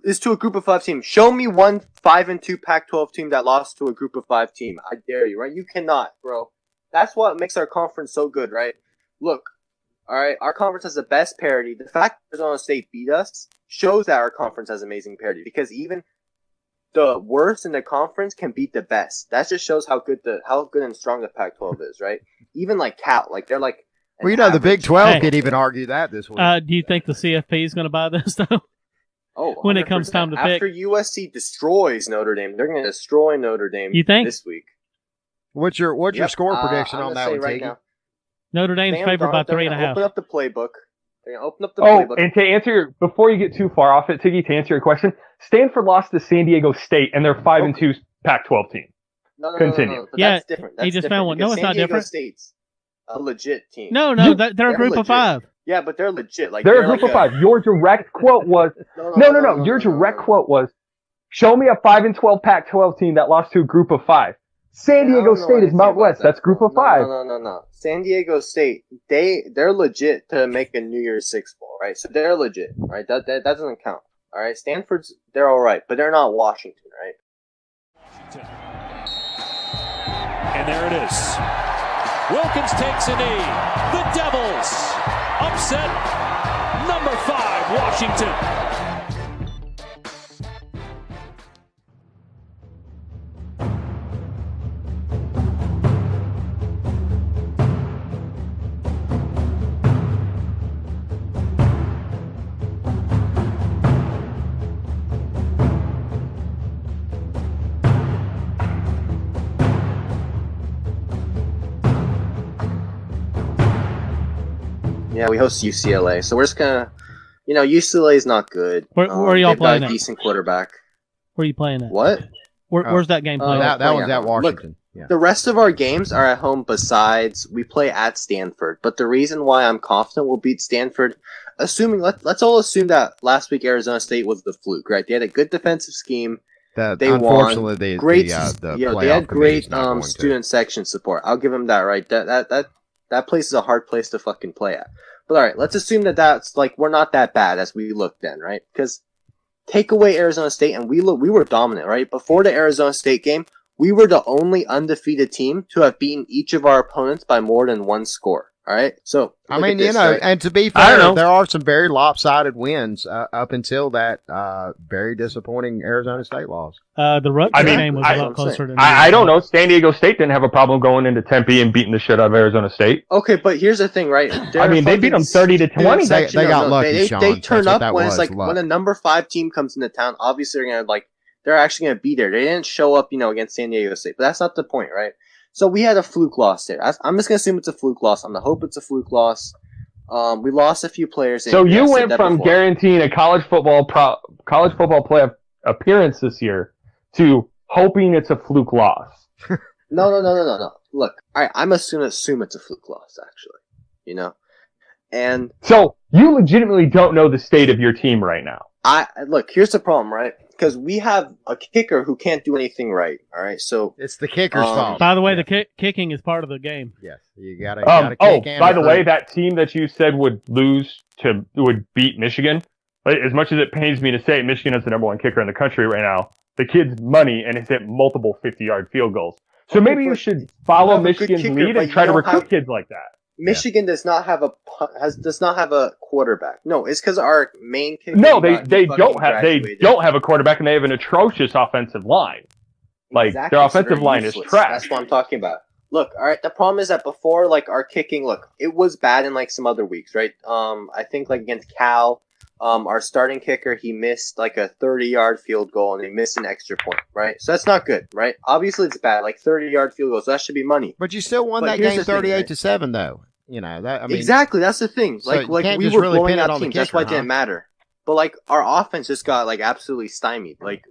Is to a group of 5 team. Show me one 5-2 Pac-12 team that lost to a group of 5 team. I dare you, right? You cannot, bro. That's what makes our conference so good, right? Look, all right, our conference has the best parity. The fact that Arizona State beat us shows that our conference has amazing parity because even the worst in the conference can beat the best. That just shows how good and strong the Pac-12 is, right? Even like Cal, like they're like.
Well, the Big 12 could even argue that this week.
Do you think the CFP is going to buy this though?
Oh,
when it comes time to pick.
After USC destroys Notre Dame, they're going to destroy Notre Dame.
You think
this week?
What's your score prediction on that one,
right
Tiggy?
Notre Dame's favored by 3.5.
Open up the playbook. They're going to open up the playbook.
And to answer before you get too far off it, Tiggy, to answer your question, Stanford lost to San Diego State, and they're 5-2 Pac-12 team. Continue.
Yeah, that's different.
He just found one. No, it's not different.
San Diego State's a legit team.
No, they're a group of 5.
Yeah, but they're legit. Like
they're a group of 5. Your direct quote was no. Your direct quote was, "Show me a 5-12 Pac-12 team that lost to a group of 5." San Diego State is Mount West. That's group of 5.
No. San Diego State, they're legit to make a New Year's Six bowl, right? So they're legit, right? That doesn't count. All right, Stanford's they're all right, but they're not Washington, right?
And there it is. Wilkins takes a knee. The Devils upset number 5 Washington.
Yeah, we host UCLA, so we're just gonna, UCLA is not good.
Where are y'all playing
at? Decent quarterback.
Where are you playing at?
What?
Where's that game playing?
That one's at Washington.
Look, the rest of our games are at home. Besides, we play at Stanford. But the reason why I'm confident we'll beat Stanford, let's all assume that last week Arizona State was the fluke, right? They had a good defensive scheme.
They won. They
had great student section support. I'll give them that, right? That place is a hard place to fucking play at. But all right, let's assume that's like we're not that bad as we look then, right? Because take away Arizona State and we were dominant, right? Before the Arizona State game, we were the only undefeated team to have beaten each of our opponents by more than 1 score. All right, so
I mean, right? And to be fair, there are some very lopsided wins up until that very disappointing Arizona State loss.
The Rutgers game was a lot closer.
I don't know. San Diego State didn't have a problem going into Tempe and beating the shit out of Arizona State.
Okay, but here's the thing, right?
They beat them 30-20.
They got lucky, Sean.
They turn up when it's like when a number 5 team comes into town. Obviously, they're actually gonna be there. They didn't show up, against San Diego State, but that's not the point, right? So we had a fluke loss there. I'm just going to assume it's a fluke loss. I'm going to hope it's a fluke loss. We lost a few players.
So you went from guaranteeing a college football playoff appearance this year to hoping it's a fluke loss.
No. Look, I'm assume it's a fluke loss, actually. And
so you legitimately don't know the state of your team right now.
Look, here's the problem, right? because we have a kicker who can't do anything right. All right, so
it's the kicker's fault.
By the way, the kicking is part of the game.
Yes, you gotta kick and
by the way,
recruit.
that team that you said would beat Michigan. As much as it pains me to say, Michigan is the number one kicker in the country right now. The kid's money and has hit multiple 50-yard field goals. So maybe you should follow Michigan's lead and try to recruit kids like that.
Michigan does not have a quarterback. No, it's because our main kicker.
No, they don't have a quarterback, and they have an atrocious offensive line. Like
Exactly,
their
so
offensive
they're
line
useless.
is trash.
That's what I'm talking about. Look, all right. The problem is that before, like our kicking, look, it was bad in like some other weeks, right? I think like against Cal, our starting kicker, he missed like a 30-yard field goal and he missed an extra point, right? So that's not good, right? Obviously, it's bad, like 30-yard field goals. So that should be money.
But you still won that game 38-7, though. You know that. I mean,
exactly. That's the thing.
So
Like
you can't
we
just
were
really
blowing
pin it
out
on the
teams. That's
kicker,
why it didn't matter. But like our offense just got like absolutely stymied. Like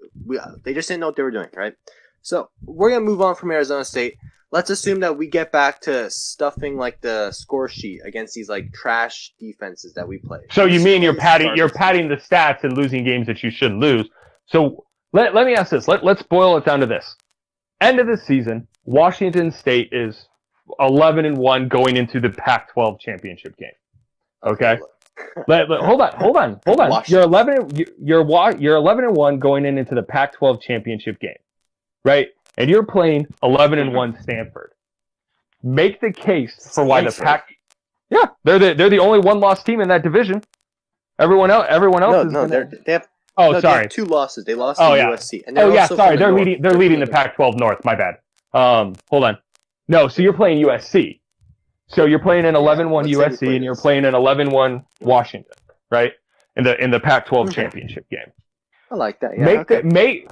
they just didn't know what they were doing, right? So we're gonna move on from Arizona State. Let's assume that we get back to stuffing like the score sheet against these like trash defenses that we play.
So you mean you're padding the stats and losing games that you shouldn't lose. So let me ask this. Let's boil it down to this. End of the season, Washington State is 11-1 going into the Pac-12 championship game. Okay. Hold on. You're 11-1 going into the Pac-12 championship game, right? And you're playing 11-1 Stanford. Make the case for why the Pac. Yeah, they're the only one-loss team in that division. Everyone else is.
They have.
Oh, sorry.
They have 2 losses. They lost to USC. And
sorry. They're leading the Pac-12 North. My bad. Hold on. No, so you're playing USC. So you're playing an 11-1 USC and you're playing an 11-1 Washington, right? In the Pac-12 championship game.
I like that. Yeah.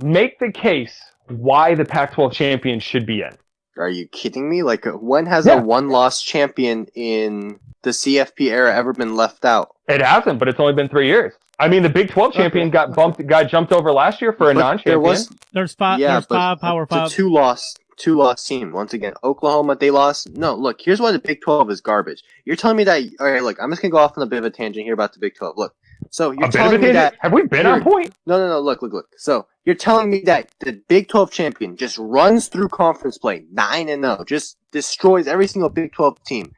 Make the case why the Pac-12 champion should be in.
Are you kidding me? Like, when has a one-loss champion in the CFP era ever been left out?
It hasn't, but it's only been 3 years. I mean, the Big 12 champion got jumped over last year for a non-champion.
There's five Power 5.
Two loss team. Once again, Oklahoma, they lost. No, look, here's why the Big 12 is garbage. You're telling me that. All right, look, I'm just gonna go off on a bit of a tangent here about the Big 12. Look, so you're telling me that.
Have we been on point?
No. Look. So you're telling me that the Big 12 champion just runs through conference play 9-0, just destroys every single Big 12 team,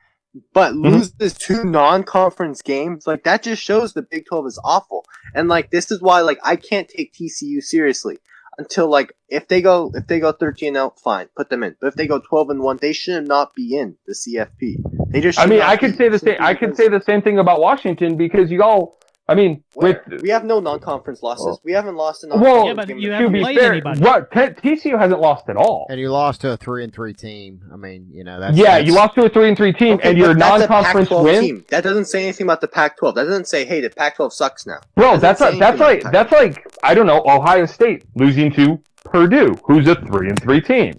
but loses 2 non-conference games. Like, that just shows the Big 12 is awful. And like, this is why like I can't take TCU seriously until like if they go 13-0, fine, put them in. But if they go 12-1, they should not be in the CFP. They just.
I could say the same. I could say the same thing about Washington because y'all. I mean,
we have no non-conference losses. We haven't lost a
non-conference game. You haven't played anybody.
TCU hasn't lost at all.
And you lost to a 3-3 team. I mean, you know that's.
Yeah, you lost to a 3-3 team, and your non-conference win.
Team. That doesn't say anything about the Pac-12. That doesn't say, hey, the Pac-12 sucks now.
Bro, that's like I don't know, Ohio State losing to Purdue, who's a 3-3 team.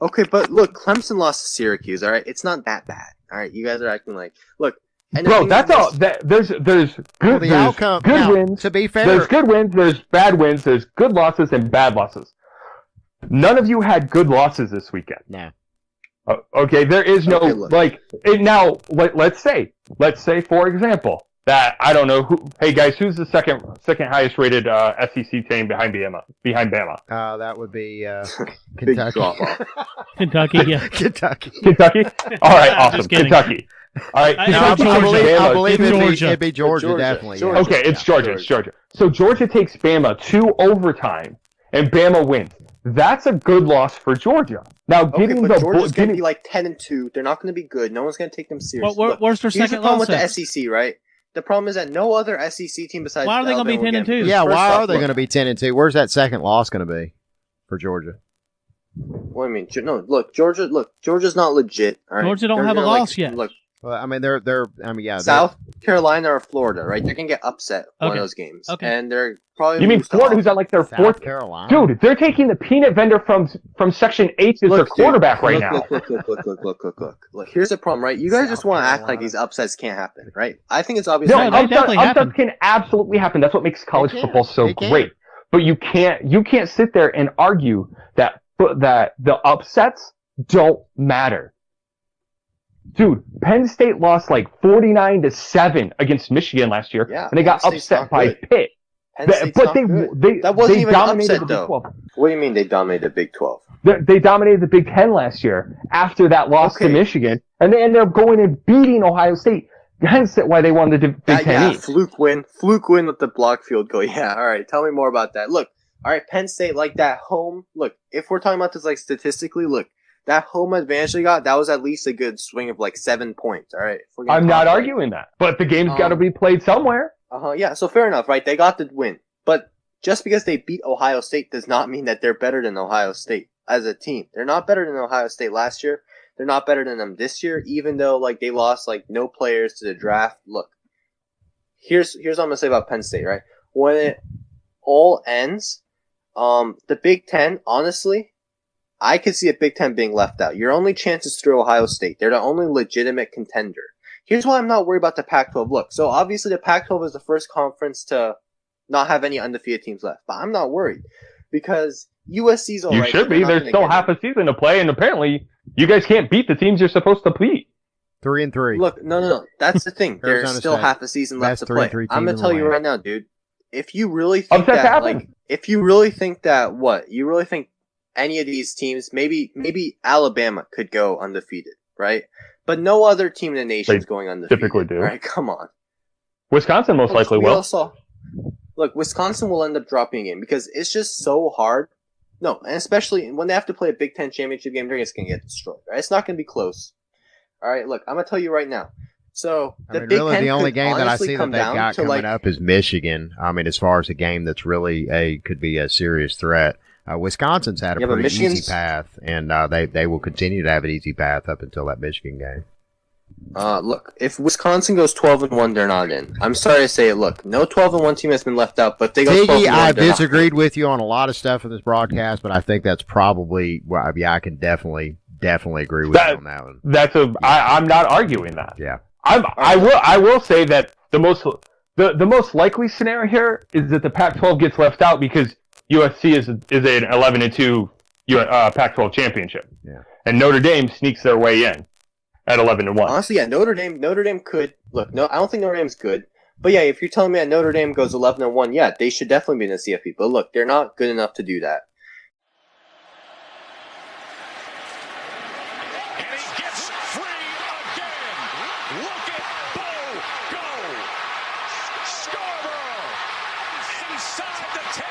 Okay, but look, Clemson lost to Syracuse. All right, it's not that bad. All right, you guys are acting like look.
Bro, that's all. There's good wins.
To be fair,
there's good wins. There's bad wins. There's good losses and bad losses. None of you had good losses this weekend.
No.
Okay, there is no now. Let's say for example that I don't know who. Hey guys, who's the second highest rated SEC team behind Bama?
That would be Kentucky.
Kentucky, yeah.
Kentucky.
All right, awesome. Kentucky. All right,
I believe it'd be Georgia, definitely.
Georgia. Okay, it's Georgia. It's Georgia. So Georgia takes Bama to overtime, and Bama wins. That's a good loss for Georgia. Now,
Georgia's going to be like 10-2. They're not going to be good. No one's going to take them seriously.
Where's their second loss?
Here's the problem with the SEC, right? The problem is that no other SEC team besides
why are they going to be 10-2?
Yeah, why are they going to be 10-2? Where's that second loss going to be for Georgia?
What do you mean? No, look, Georgia's not legit. All right?
Georgia don't have a loss yet.
Look.
Well, I mean, they're
South Carolina or Florida, right? They're gonna get upset one of those games, and they're probably.
You mean Florida, who's at like their fourth?
Carolina,
dude. They're taking the peanut vendor from Section 8 as their quarterback right now.
Look. Here's the problem, right? You guys just want to act like these upsets can't happen, right? I think it's obvious.
No, upsets can absolutely happen. That's what makes college football so great. But you can't sit there and argue that the upsets don't matter. Dude, Penn State lost like 49-7 against Michigan last year, and they got upset by Pitt.
That wasn't even an upset, though. What do you mean they dominated the Big 12?
They dominated the Big 10 last year after that loss to Michigan, and they ended up going and beating Ohio State. Hence why they won the Big 10 East.
Fluke win with the block field goal. Yeah, all right. Tell me more about that. Look, all right, Penn State, like that home. Look, if we're talking about this like statistically, look, that home advantage they got, that was at least a good swing of like 7 points. All right.
I'm not arguing that, but the game's got to be played somewhere.
Yeah. So fair enough, right? They got the win, but just because they beat Ohio State does not mean that they're better than Ohio State as a team. They're not better than Ohio State last year. They're not better than them this year, even though like they lost like no players to the draft. Look, here's what I'm gonna say about Penn State, right? When it all ends, the Big Ten, honestly, I could see a Big Ten being left out. Your only chance is through Ohio State. They're the only legitimate contender. Here's why I'm not worried about the Pac-12. Look, so obviously the Pac-12 is the first conference to not have any undefeated teams left, but I'm not worried because USC's all right.
You should be. There's still half a season to play, and apparently you guys can't beat the teams you're supposed to beat.
3-3.
Look, no. That's the thing. There's still half a season left to play. I'm gonna tell you right now, dude. If you really think you really think any of these teams, maybe Alabama could go undefeated, right? But no other team in the nation is going undefeated.
Typically do.
Right? Come on.
Wisconsin most likely will.
Look, Wisconsin will end up dropping a game because it's just so hard. No, and especially when they have to play a Big Ten championship game, they're just going to get destroyed. Right? It's not going to be close. All right, look, I'm going to tell you right now. So
the only game that I see that they've got coming up is Michigan. I mean, as far as a game that's really could be a serious threat. Wisconsin's had a pretty easy path, and they will continue to have an easy path up until that Michigan game.
Look, if Wisconsin goes 12-1, they're not in. I'm sorry to say it. Look, no 12-1 team has been left out, but they go 12-1.
I've disagreed with you on a lot of stuff in this broadcast, but I think that's probably I can definitely agree with you on that one.
I'm not arguing that.
Yeah,
I will say that the most likely scenario here is that the Pac-12 gets left out because USC is an 11-2 Pac-12 championship.
Yeah,
and Notre Dame sneaks their way in at 11-1.
Honestly, yeah, Notre Dame could look. No, I don't think Notre Dame's good. But yeah, if you're telling me that Notre Dame goes 11-1, yeah, they should definitely be in the CFP. But look, they're not good enough to do that.
And he gets free again. Look at Bo go. Scarborough inside the 10.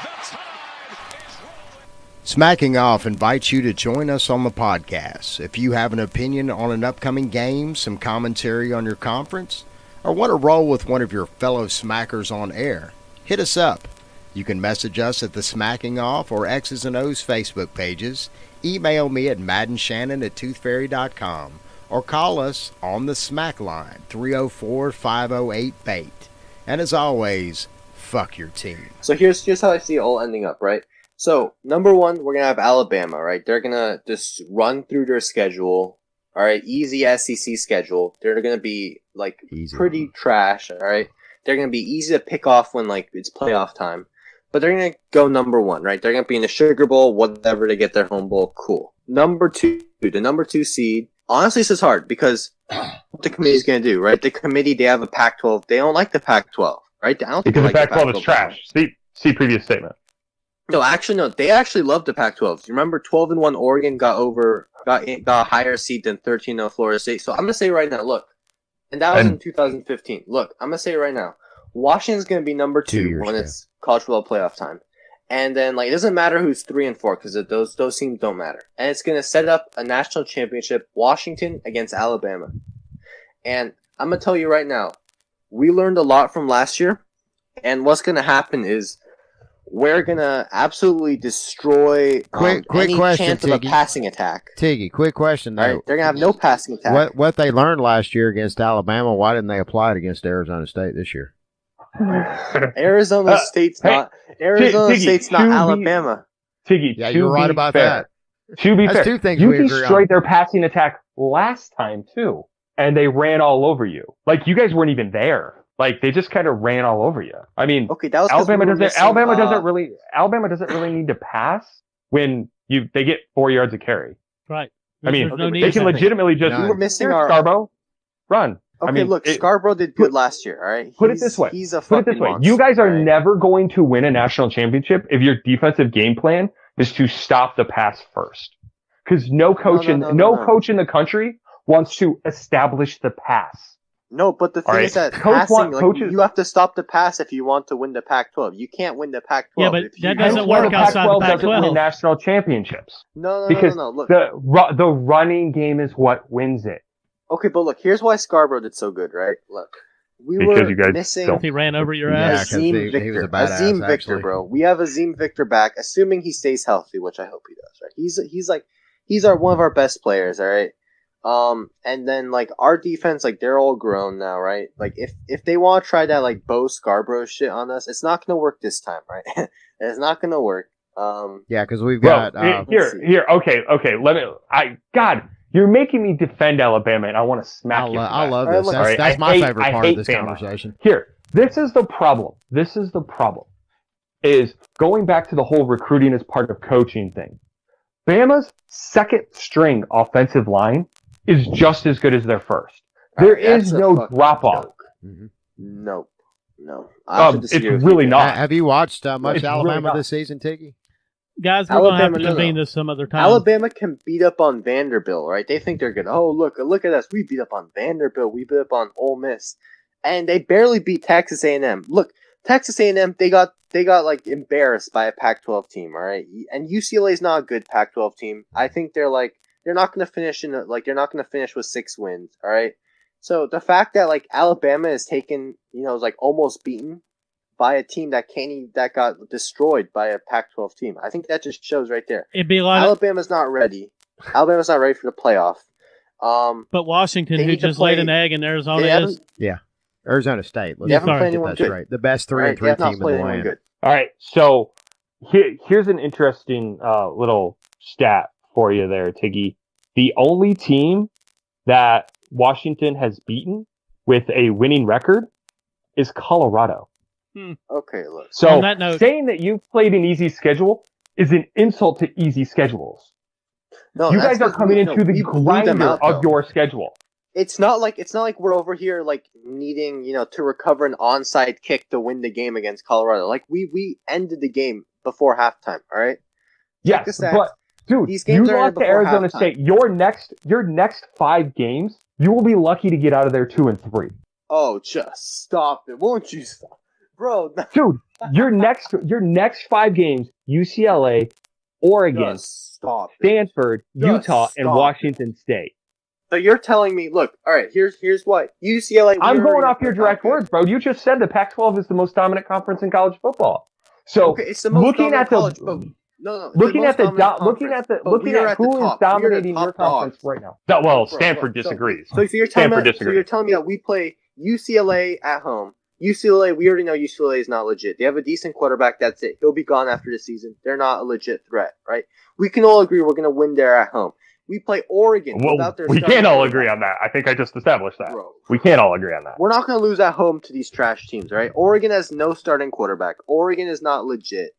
The Tide is rolling.
Smacking Off invites you to join us on the podcast. If you have an opinion on an upcoming game, some commentary on your conference, or want to roll with one of your fellow smackers on air, hit us up. You can message us at the Smacking Off or X's and O's Facebook pages, email me at maddenshannon@toothfairy.com, or call us on the Smack line, 304-508-BAIT. And as always, fuck your team.
So here's how I see it all ending up, right? So, number one, we're going to have Alabama, right? They're going to just run through their schedule, all right? Easy SEC schedule. They're going to be, like, pretty trash, all right? They're going to be easy to pick off when, like, it's playoff time. But they're going to go number one, right? They're going to be in the Sugar Bowl, whatever, to get their home bowl. Cool. Number two, the number 2 seed. Honestly, this is hard because what the committee's going to do, right? The committee, they have a Pac-12. They don't like the Pac-12, right? I don't think
because
they
the Pac-12 is trash. See previous statement.
No, they actually love the Pac-12. You remember 12-1 Oregon got a higher seed than 13-0 Florida State. So I'm going to say right now, look, and that was in 2015. Look, I'm going to say right now, Washington's going to be number 2 when it's college football playoff time. And then, like, it doesn't matter who's 3 and 4 because those teams don't matter. And it's going to set up a national championship, Washington against Alabama. And I'm going to tell you right now, we learned a lot from last year. And what's going to happen is we're going to absolutely destroy
quick
any
question,
chance of a passing attack.
Tiggy, quick question, though.
Right? They're going to have no passing attack.
What they learned last year against Alabama, why didn't they apply it against Arizona State this year?
Arizona State's not Alabama.
Tiggy,
yeah, you're right about that.
To be
That's
fair,
two things
you
we agree
destroyed
on.
their passing attack last time too, and they ran all over you. Like you guys weren't even there. Like they just kind of ran all over you. I mean,
okay, that was
Alabama doesn't really need to pass when they get 4 yards of carry.
Right.
I mean,
no
they can legitimately just
we were missing
Scarborough, run.
Okay, look, Scarborough did good last year, all right?
Put it this way.
He's a
Put it
fucking
this way.
monster,
You guys are
right?
never going to win a national championship if your defensive game plan is to stop the pass first. Because no coach in the country wants to establish the pass.
No, but the thing is that you have to stop the pass if you want to win the Pac-12. You can't win the Pac-12.
Yeah, but that doesn't work outside the Pac-12.
Doesn't win national championships.
No. Look,
the running game is what wins it.
Okay, but look, here's why Scarborough did so good, right? Look, we
Because
were
you guys
missing.
He ran over your ass.
Azim Victor.
He was a badass,
Azim Victor,
actually.
bro. We have Azim Victor back, assuming he stays healthy, which I hope he does. Right? He's one of our best players. All right. And then like our defense, like they're all grown now, right? Like if they want to try that like Bo Scarborough shit on us, it's not gonna work this time, right? It's not gonna work.
Yeah, because we've got
here. Okay. God, you're making me defend Alabama, and I want to smack you.
I love this. That's my favorite part of this conversation.
Here, this is the problem. Is going back to the whole recruiting as part of coaching thing. Bama's second string offensive line is just as good as their first. There is no drop off.
Mm-hmm. No.
It's really not.
Have you watched much
It's
Alabama
really
this season, Tiggy?
Guys, we're going to have to convene this some other time.
Alabama can beat up on Vanderbilt, right? They think they're good. Oh, look at us. We beat up on Vanderbilt. We beat up on Ole Miss. And they barely beat Texas A&M. Look, Texas A&M, they got like embarrassed by a Pac-12 team, all right? And UCLA is not a good Pac-12 team. I think they're not going to finish they're not going to finish with 6 wins, all right? So the fact that like Alabama is taken, is like almost beaten by a team that got destroyed by a Pac-12 team. I think that just shows right there.
It'd be a lot.
Alabama's not ready. Alabama's not ready for the playoff.
But Washington, who just laid an egg in Arizona, is.
Yeah, Arizona State.
They haven't played anyone good.
Right. The best 3-3 team in the land.
Good.
All right, so here's an interesting little stat for you there, Tiggy. The only team that Washington has beaten with a winning record is Colorado.
Okay, look.
So
on that note,
saying that you've played an easy schedule is an insult to easy schedules.
No,
you guys are coming into the grinder of your schedule.
It's not like we're over here like needing, to recover an onside kick to win the game against Colorado. Like we ended the game before halftime, all right?
Yes, but dude, you lost to Arizona State. Your next 5 games, you will be lucky to get out of there 2-3.
Oh, just stop it. Won't you stop? Bro,
dude, your next 5 games, UCLA, Oregon, Stanford, Utah, and Washington State.
So you're telling me, look, all right, here's what. UCLA...
I'm going off your direct words, bro. You just said the Pac-12 is the most dominant conference in college football. So
okay, it's the most
looking at the...
college,
looking at who is dominating your conference right now. Well, Stanford disagrees.
So you're telling me that we play UCLA at home. UCLA, we already know UCLA is not legit. They have a decent quarterback. That's it. He'll be gone after the season. They're not a legit threat, right? We can all agree we're going to win there at home. We play Oregon without their.
We can't all agree on that. I think I just established that. Bro. We can't all agree on that.
We're not going to lose at home to these trash teams, right? Oregon has no starting quarterback. Oregon is not legit.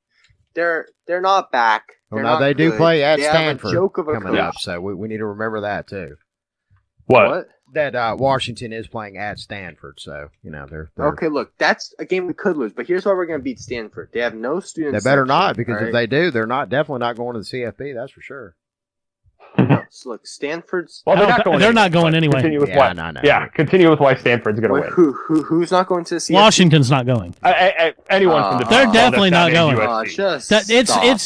They're not back.
Well, now they do play at Stanford
coming
up, so we need to remember that too.
What?
That Washington is playing at Stanford, so they're
okay. Look, that's a game we could lose, but here's why we're going to beat Stanford. They have no students.
They better not, because if they do, they're definitely not going to the CFP. That's for sure.
No, so look, Stanford's.
Well, they're not going
anyway.
Continue with continue with why Stanford's going to win.
Who's not going to the CFP?
Washington's not going.
Anyone from the.
They're definitely not going.
It's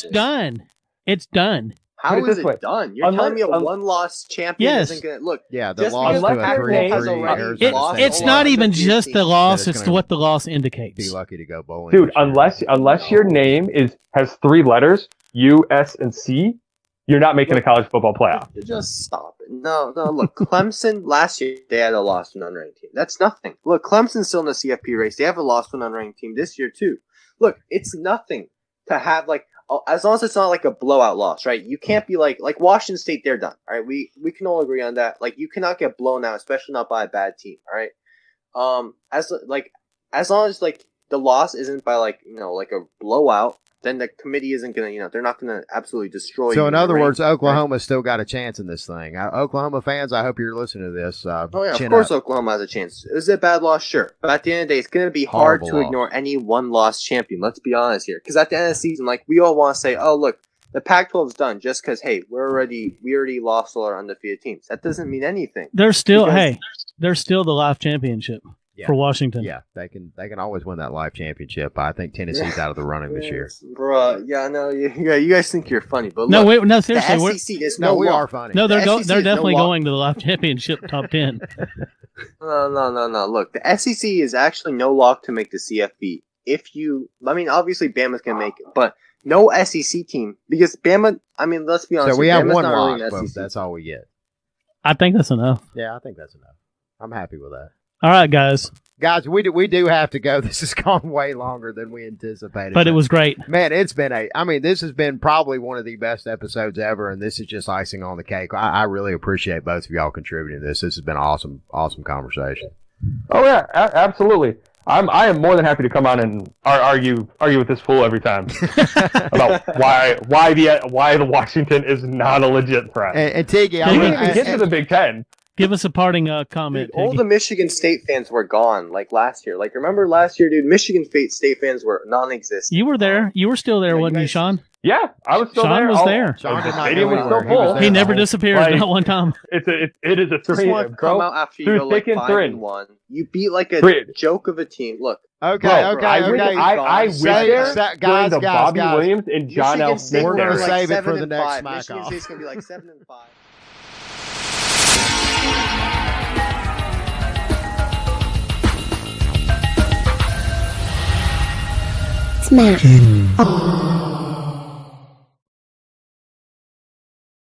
done. It's done.
How is it done? You're telling me a one-loss champion isn't going to look?
Yeah, the loss to a 3-3.
It's not even just the loss; it's what the loss indicates.
Be lucky to go bowling,
dude. Unless your name has 3 letters, U, S, and C, you're not making a college football playoff.
Just stop it. No. Look, Clemson last year they had a loss to an unranked team. That's nothing. Look, Clemson's still in the CFP race. They have a loss to an unranked team this year too. Look, it's nothing to have as long as it's not like a blowout loss, right? You can't be like Washington State. They're done. All right, we can all agree on that. Like you cannot get blown out, especially not by a bad team. All right. As long as the loss isn't by like a blowout, then the committee isn't going to, they're not going to absolutely destroy you.
So, in other words,
right?
Oklahoma's still got a chance in this thing. Oklahoma fans, I hope you're listening to this.
Of course Oklahoma has a chance. Is it a bad loss? Sure. But at the end of the day, it's going to be hard to ignore any one-loss champion. Let's be honest here. Because at the end of the season, like, we all want to say, oh, look, the Pac-12's done just because, hey, we already lost all our undefeated teams. That doesn't mean anything.
They're still, they're still the live championship. For Washington.
Yeah, they can always win that live championship. I think Tennessee's out of the running this year.
Bro, yeah, no, you guys think you're funny, but
no,
look,
no, seriously,
the SEC is
we are funny.
No, they're definitely going to the live championship top 10.
No. Look, the SEC is actually no lock to make the CFB. Obviously Bama's gonna make it, but no SEC team because Bama. I mean, let's be honest.
So we have
Bama's
one
not
lock,
really
but that's all we get.
I think that's enough.
Yeah, I think that's enough. I'm happy with that.
All right, guys.
Guys, we do have to go. This has gone way longer than we anticipated.
But it was great.
Man, this has been probably one of the best episodes ever, and this is just icing on the cake. I really appreciate both of y'all contributing to this. This has been an awesome conversation.
Oh, yeah, absolutely. I am more than happy to come on and argue with this fool every time about why the Washington is not a legit threat.
And Tiggy,
I didn't even get to the Big Ten.
Give us a parting comment.
Dude, all the Michigan State fans were gone, like last year. Like, remember last year, dude? Michigan State fans were non-existent.
You were there. You were still there, wasn't you, Sean?
Yeah, I was still there.
Sean was there.
Sean did not
stadium was still full.
He never disappeared, not one time.
It is a three.
Come out after you go like 5-1. You beat like a joke of a team. Look.
Okay.
I wish there during the Bobby Williams and John L. Smith.
We're going to save it for the next Smack
Michigan
Off.
State's going to be like 7-5.
Smack.